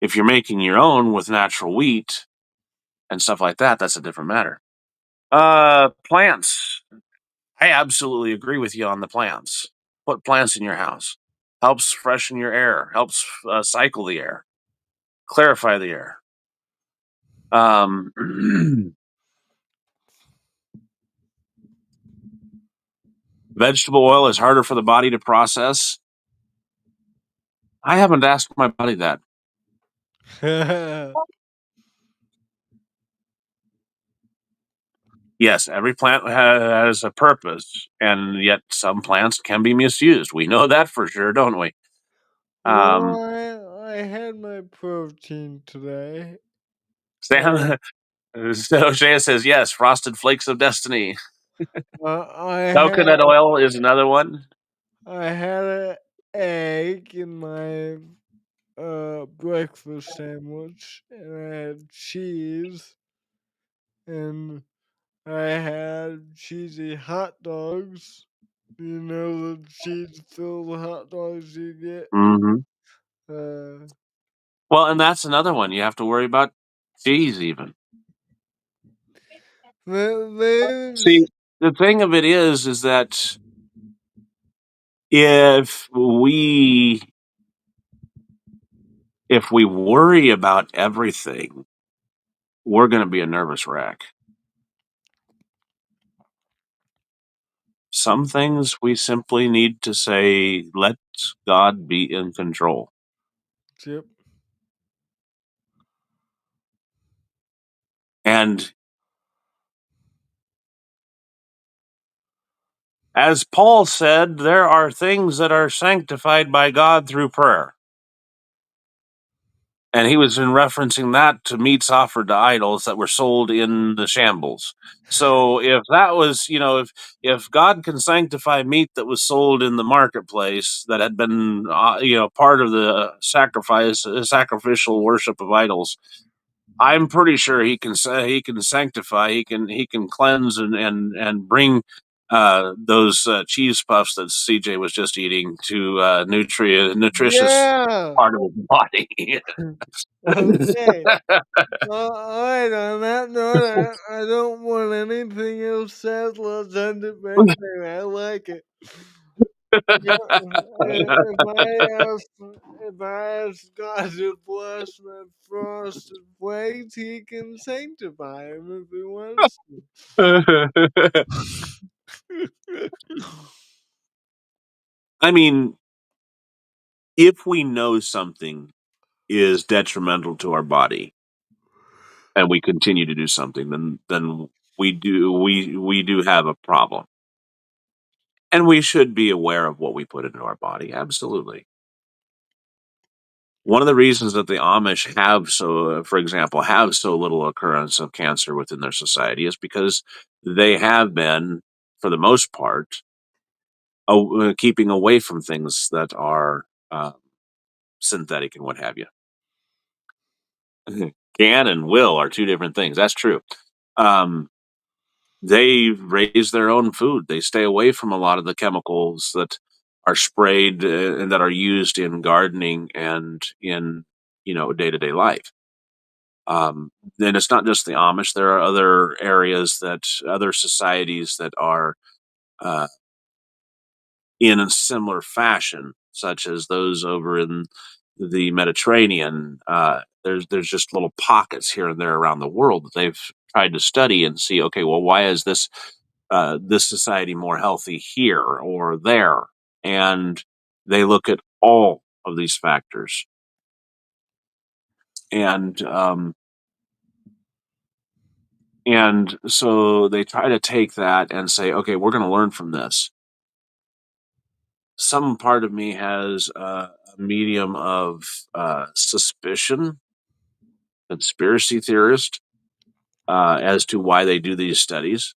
If you're making your own with natural wheat and stuff like that, that's a different matter. Plants. I absolutely agree with you on the plants. Put plants in your house. Helps freshen your air. Helps cycle the air, clarify the air. Vegetable oil is harder for the body to process. I haven't asked my body that. Yes, every plant has a purpose, and yet some plants can be misused. We know that for sure, don't we? Well, Um, I had my protein today. Uh, Sam, so Shea says yes. Frosted Flakes of Destiny. I had Coconut oil is another one. I had an egg in my breakfast sandwich, and I had cheese, and I had cheesy hot dogs. You know the cheese filled hot dogs you get. Hmm. Uh, Well, and that's another one. You have to worry about cheese, even. See, there's the thing of it is that if we if we worry about everything, we're going to be a nervous wreck. some things we simply need to say, let God be in control. Yep. And as Paul said, there are things that are sanctified by God through prayer. And he was in referencing that to meats offered to idols that were sold in the shambles. So if that was, if God can sanctify meat that was sold in the marketplace that had been, part of the sacrificial worship of idols, I'm pretty sure he can say he can sanctify, he can cleanse and bring those cheese puffs that CJ was just eating to nutritious Yeah. part of his body. Okay. All right. On that note, I don't want anything else said. Let's end it right there. I like it. Yeah, if I ask God to bless my frosted flakes, He can sanctify them if He wants to. I mean, if we know something is detrimental to our body and we continue to do something, then we do have a problem. And we should be aware of what we put into our body. Absolutely. One of the reasons that the Amish for example, have so little occurrence of cancer within their society is because they have been, for the most part, keeping away from things that are synthetic and what have you. Can and will are two different things. That's true. Um, they raise their own food. They stay away from a lot of the chemicals that are sprayed and that are used in gardening and in day to day life. Then it's not just the Amish. There are other societies that are uh, in a similar fashion, such as those over in the Mediterranean. There's just little pockets here and there around the world that they've tried to study and see. Okay, well, why is this society more healthy here or there? And they look at all of these factors, and so they try to take that and say, okay, we're going to learn from this. Some part of me has a medium of suspicion, conspiracy theorist, as to why they do these studies.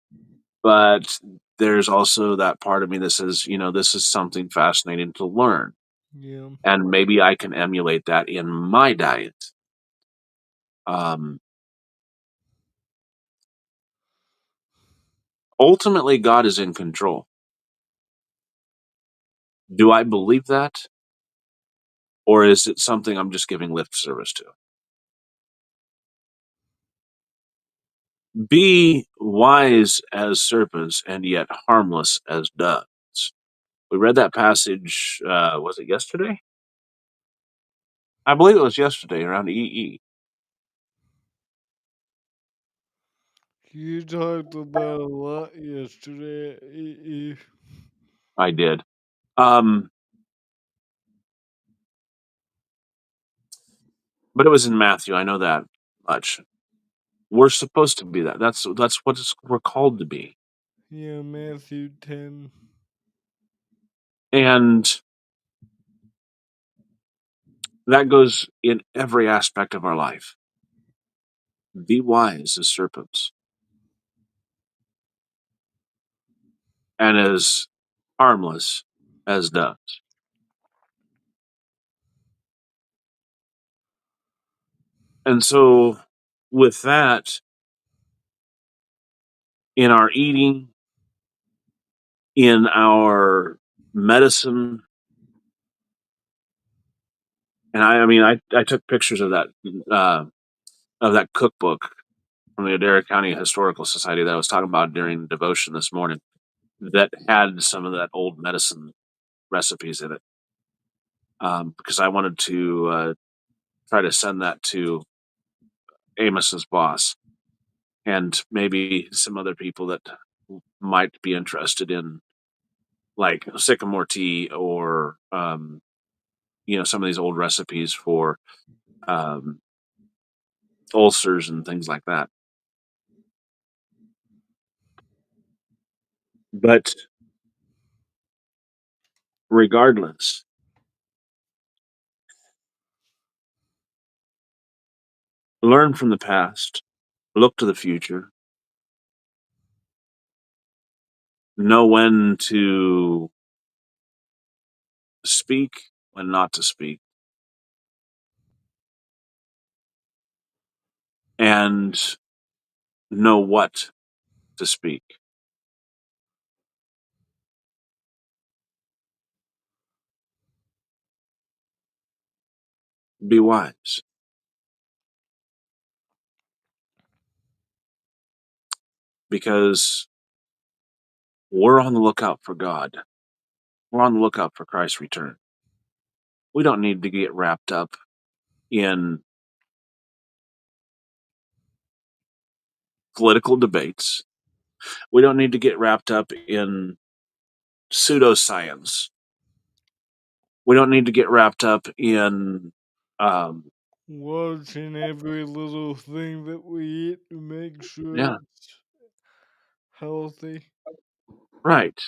But there's also that part of me that says, this is something fascinating to learn. Yeah. And maybe I can emulate that in my diet. Um, Ultimately, God is in control. Do I believe that? Or is it something I'm just giving lip service to? Be wise as serpents and yet harmless as doves. We read that passage, was it yesterday? I believe it was yesterday around EE. You talked about a lot yesterday. I did. Um, but it was in Matthew. I know that much. We're supposed to be that. That's what we're called to be. Yeah, Matthew 10. And that goes in every aspect of our life. Be wise as serpents and as harmless as doves. And so, with that, in our eating, in our medicine, and I mean, I took pictures of that cookbook from the Adair County Historical Society that I was talking about during devotion this morning that had some of that old medicine recipes in it, because I wanted to try to send that to Amos's boss and maybe some other people that might be interested in like sycamore tea or some of these old recipes for um, ulcers and things like that. But regardless, learn from the past, look to the future, know when to speak, when not to speak, and know what to speak. Be wise because we're on the lookout for God. We're on the lookout for Christ's return. We don't need to get wrapped up in political debates. We don't need to get wrapped up in pseudoscience. We don't need to get wrapped up in, um, Watching every little thing that we eat to make sure yeah, it's healthy. right.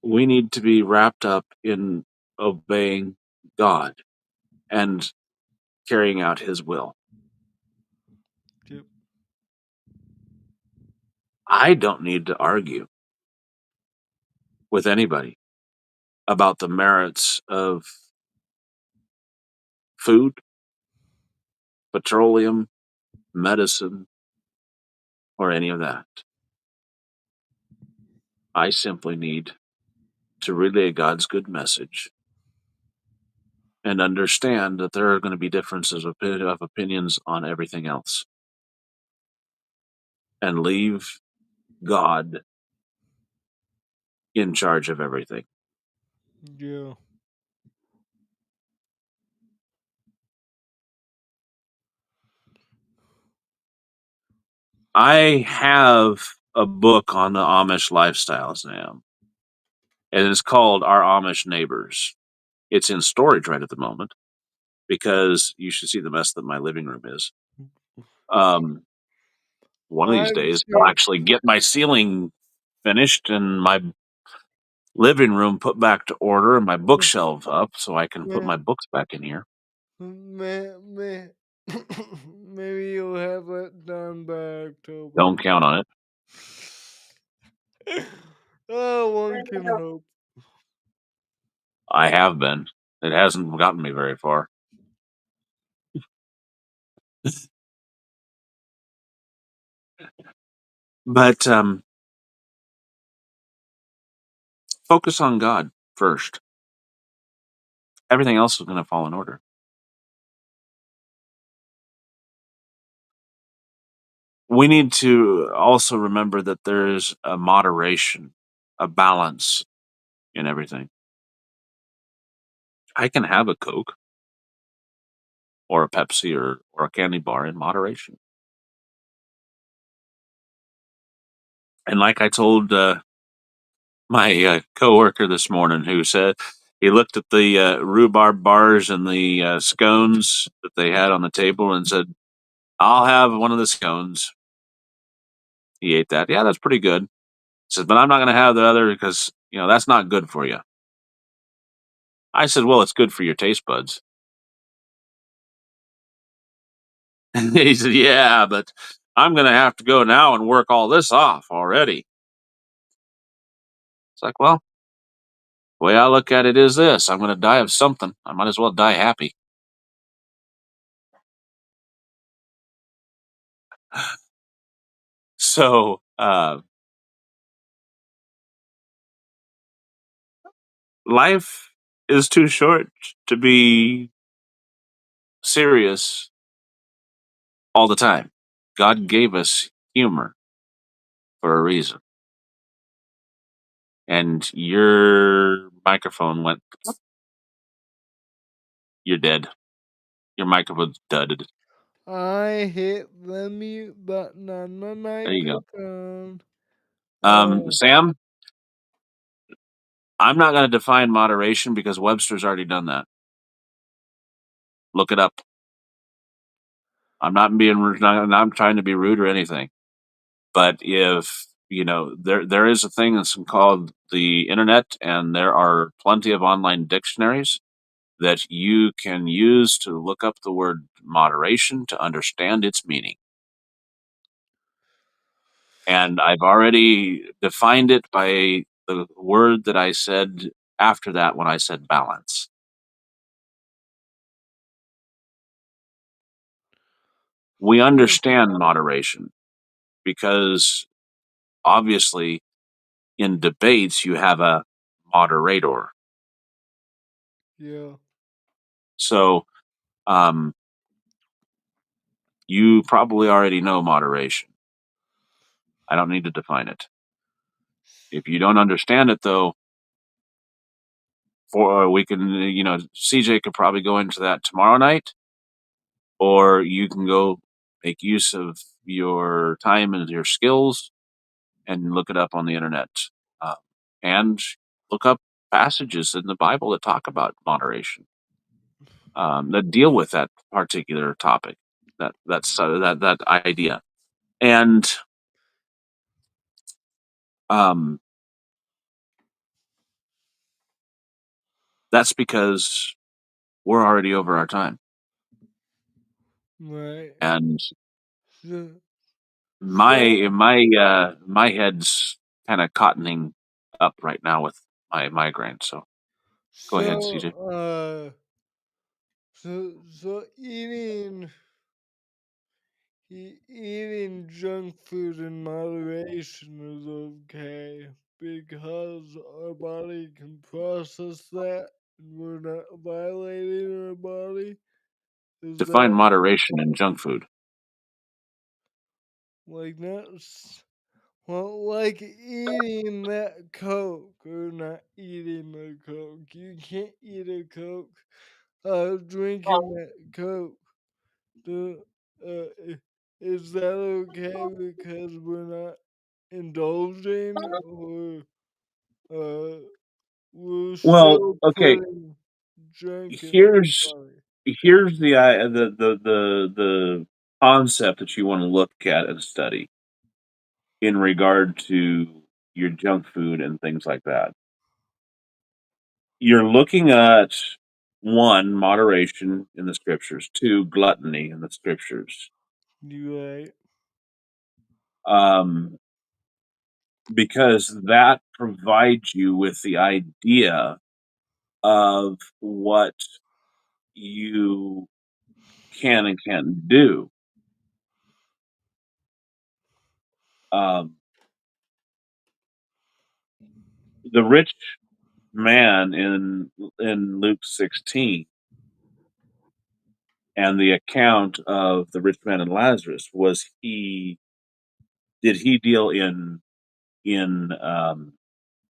We need to be wrapped up in obeying God and carrying out His will. Yep. I don't need to argue with anybody about the merits of food, petroleum, medicine, or any of that. I simply need to relay God's good message and understand that there are going to be differences of opinions on everything else and leave God in charge of everything. Yeah. I have a book on the Amish lifestyles now, and it's called Our Amish Neighbors. It's in storage right at the moment because you should see the mess that my living room is. Um, One of these I've days, I'll seen, actually get my ceiling finished and my living room put back to order and my bookshelf up so I can put man, my books back in here. man, maybe you'll have that done by October. Don't count on it. Oh, one can hope. I have been. It hasn't gotten me very far. But focus on God first. Everything else is going to fall in order. We need to also remember that there's a moderation, a balance in everything. I can have a Coke or a Pepsi or a candy bar in moderation. And like I told my coworker this morning, who said he looked at the rhubarb bars and the scones that they had on the table and said, "I'll have one of the scones." He ate that. Yeah, that's pretty good. He says, "But I'm not going to have the other because that's not good for you." I said, "Well, it's good for your taste buds." He said, "Yeah, but I'm going to have to go now and work all this off already." It's like, well, the way I look at it is this: I'm going to die of something. I might as well die happy. So, life is too short to be serious all the time. God gave us humor for a reason. And your microphone went, you're dead. Your microphone's dudded. I hit the mute button on my There you go. microphone. Oh, Sam, I'm not going to define moderation because Webster's already done that. Look it up. I'm not being rude. Not trying to be rude or anything. But if there is a thing that's called the internet, and there are plenty of online dictionaries that you can use to look up the word moderation to understand its meaning. And I've already defined it by the word that I said after that when I said balance. We So, understand moderation because obviously in debates you have a moderator. yeah. So um, you probably already know moderation. I don't need to define it. If you don't understand it, though, for we can, CJ could probably go into that tomorrow night, or you can go make use of your time and your skills and look it up on the internet, uh, and look up passages in the Bible that talk about moderation, that deal with that particular topic, that idea, and um, that's because we're already over our time, Right. and So, my so, my my head's kind of cottoning up right now with my migraine. So go ahead, CJ. so eating junk food in moderation is okay because our body can process that and we're not violating our body. Is Define that moderation in junk food. like not well, like eating that Coke or not eating the Coke? You can't eat a Coke. Drinking that Coke. The, is that okay because we're not indulging or uh, we're Well, still okay. putting junk in Here's our body? here's the concept that you want to look at and study in regard to your junk food and things like that. You're looking at one, moderation in the scriptures, two, gluttony in the scriptures. You right? Um, because that provides you with the idea of what you can and can't do. Um, the rich man in Luke 16 and the account of the rich man and Lazarus, was he did he deal in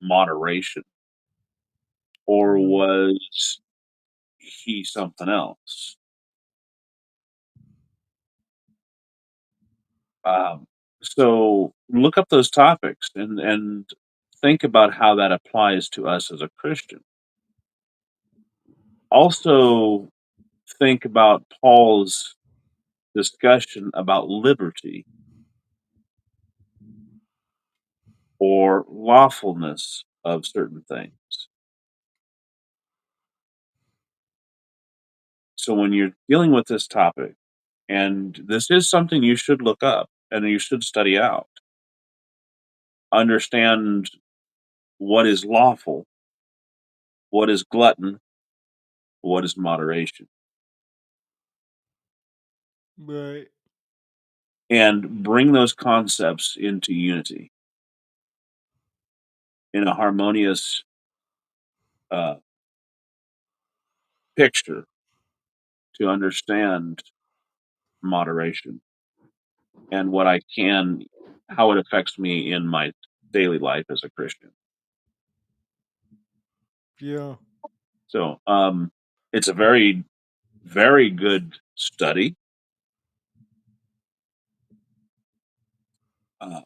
moderation, or Mm, was he something else? Um, so look up those topics and think about how that applies to us as a Christian. Also, think about Paul's discussion about liberty or lawfulness of certain things. So when you're dealing with this topic, and this is something you should look up and you should study out, understand what is lawful, what is glutton, what is moderation, right. and bring those concepts into unity in a harmonious uh, picture to understand moderation and how it affects me in my daily life as a Christian. Yeah. So it's a very, very good study. Uh,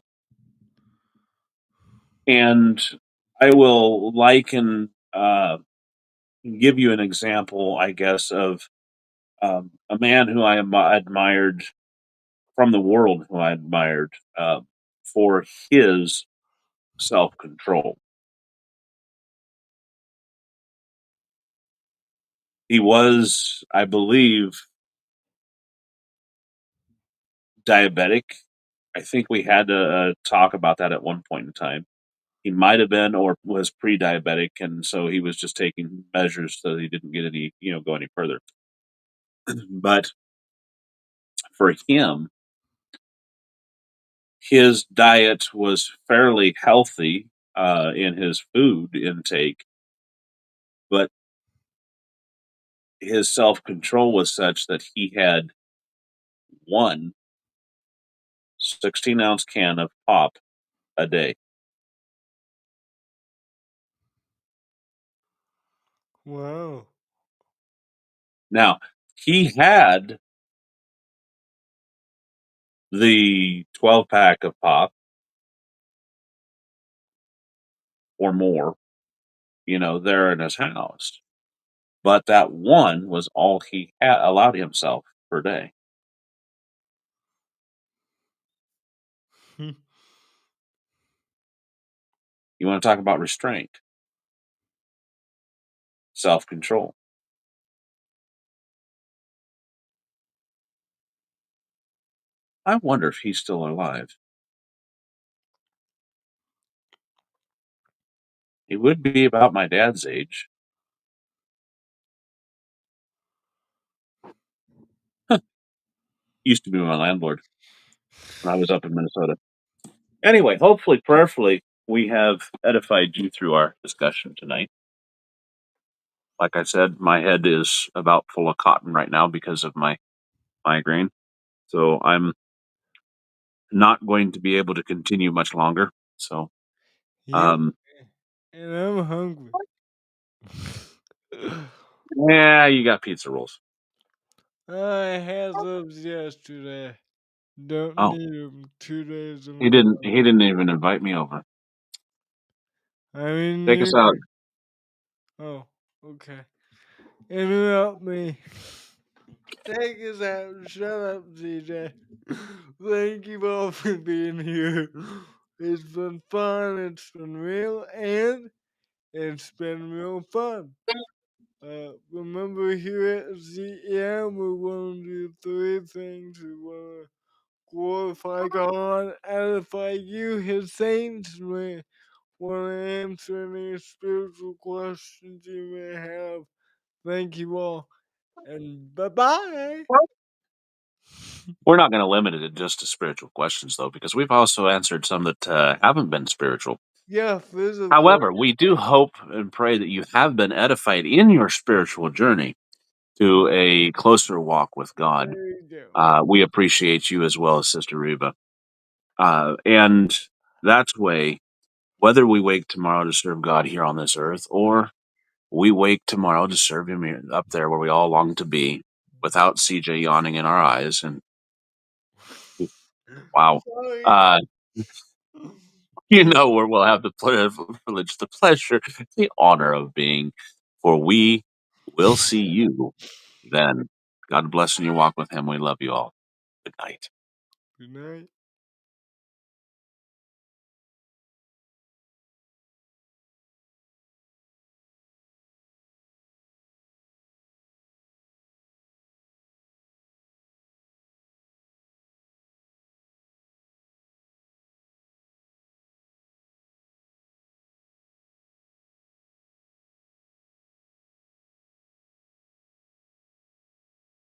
and I will liken, give you an example, I guess, of a man who admired from the world, who I admired for his self control. He was, I believe, diabetic. I think we had to talk about that at one point in time. He might have been or was pre-diabetic, and so he was just taking measures so he didn't get any, go any further. But for him, his diet was fairly healthy in his food intake, but his self control was such that he had one 16-ounce can of pop a day. Wow. Now, he had the 12 pack of pop or more, there in his house, but that one was all he allowed himself per day. You want to talk about restraint, self control. I wonder if he's still alive. He would be about my dad's age. Used to be my landlord when I was up in Minnesota. Anyway, hopefully, prayerfully, we have edified you through our discussion tonight. Like I said, my head is about full of cotton right now because of my migraine. So I'm not going to be able to continue much longer. So, Yep. um, And I'm hungry. yeah, you got pizza rolls. I had those yesterday. Don't Oh, need them 2 days in a he didn't. row. He didn't even invite me over. I mean, Take us out. oh, okay. Interrupt me. Take us out. Shut up, CJ. Thank you all for being here. It's been fun. It's been real, and it's been real fun. Remember here at ZM, we want to do three things. We want to glorify God, edify you, His saints. We want to answer any spiritual questions you may have. Thank you all, and bye bye. We're not going to limit it just to spiritual questions, though, because we've also answered some that haven't been spiritual. Yeah, physical. However, we do hope and pray that you have been edified in your spiritual journey to a closer walk with God. There you go. We appreciate you as well as Sister Reba. And that's way, whether we wake tomorrow to serve God here on this earth or we wake tomorrow to serve Him up there where we all long to be without CJ yawning in our eyes. And wow. Sorry. Uh, where we'll have the privilege, the pleasure, the honor of being, for we will see you then. God bless and you walk with Him. We love you all. Good night. Good night.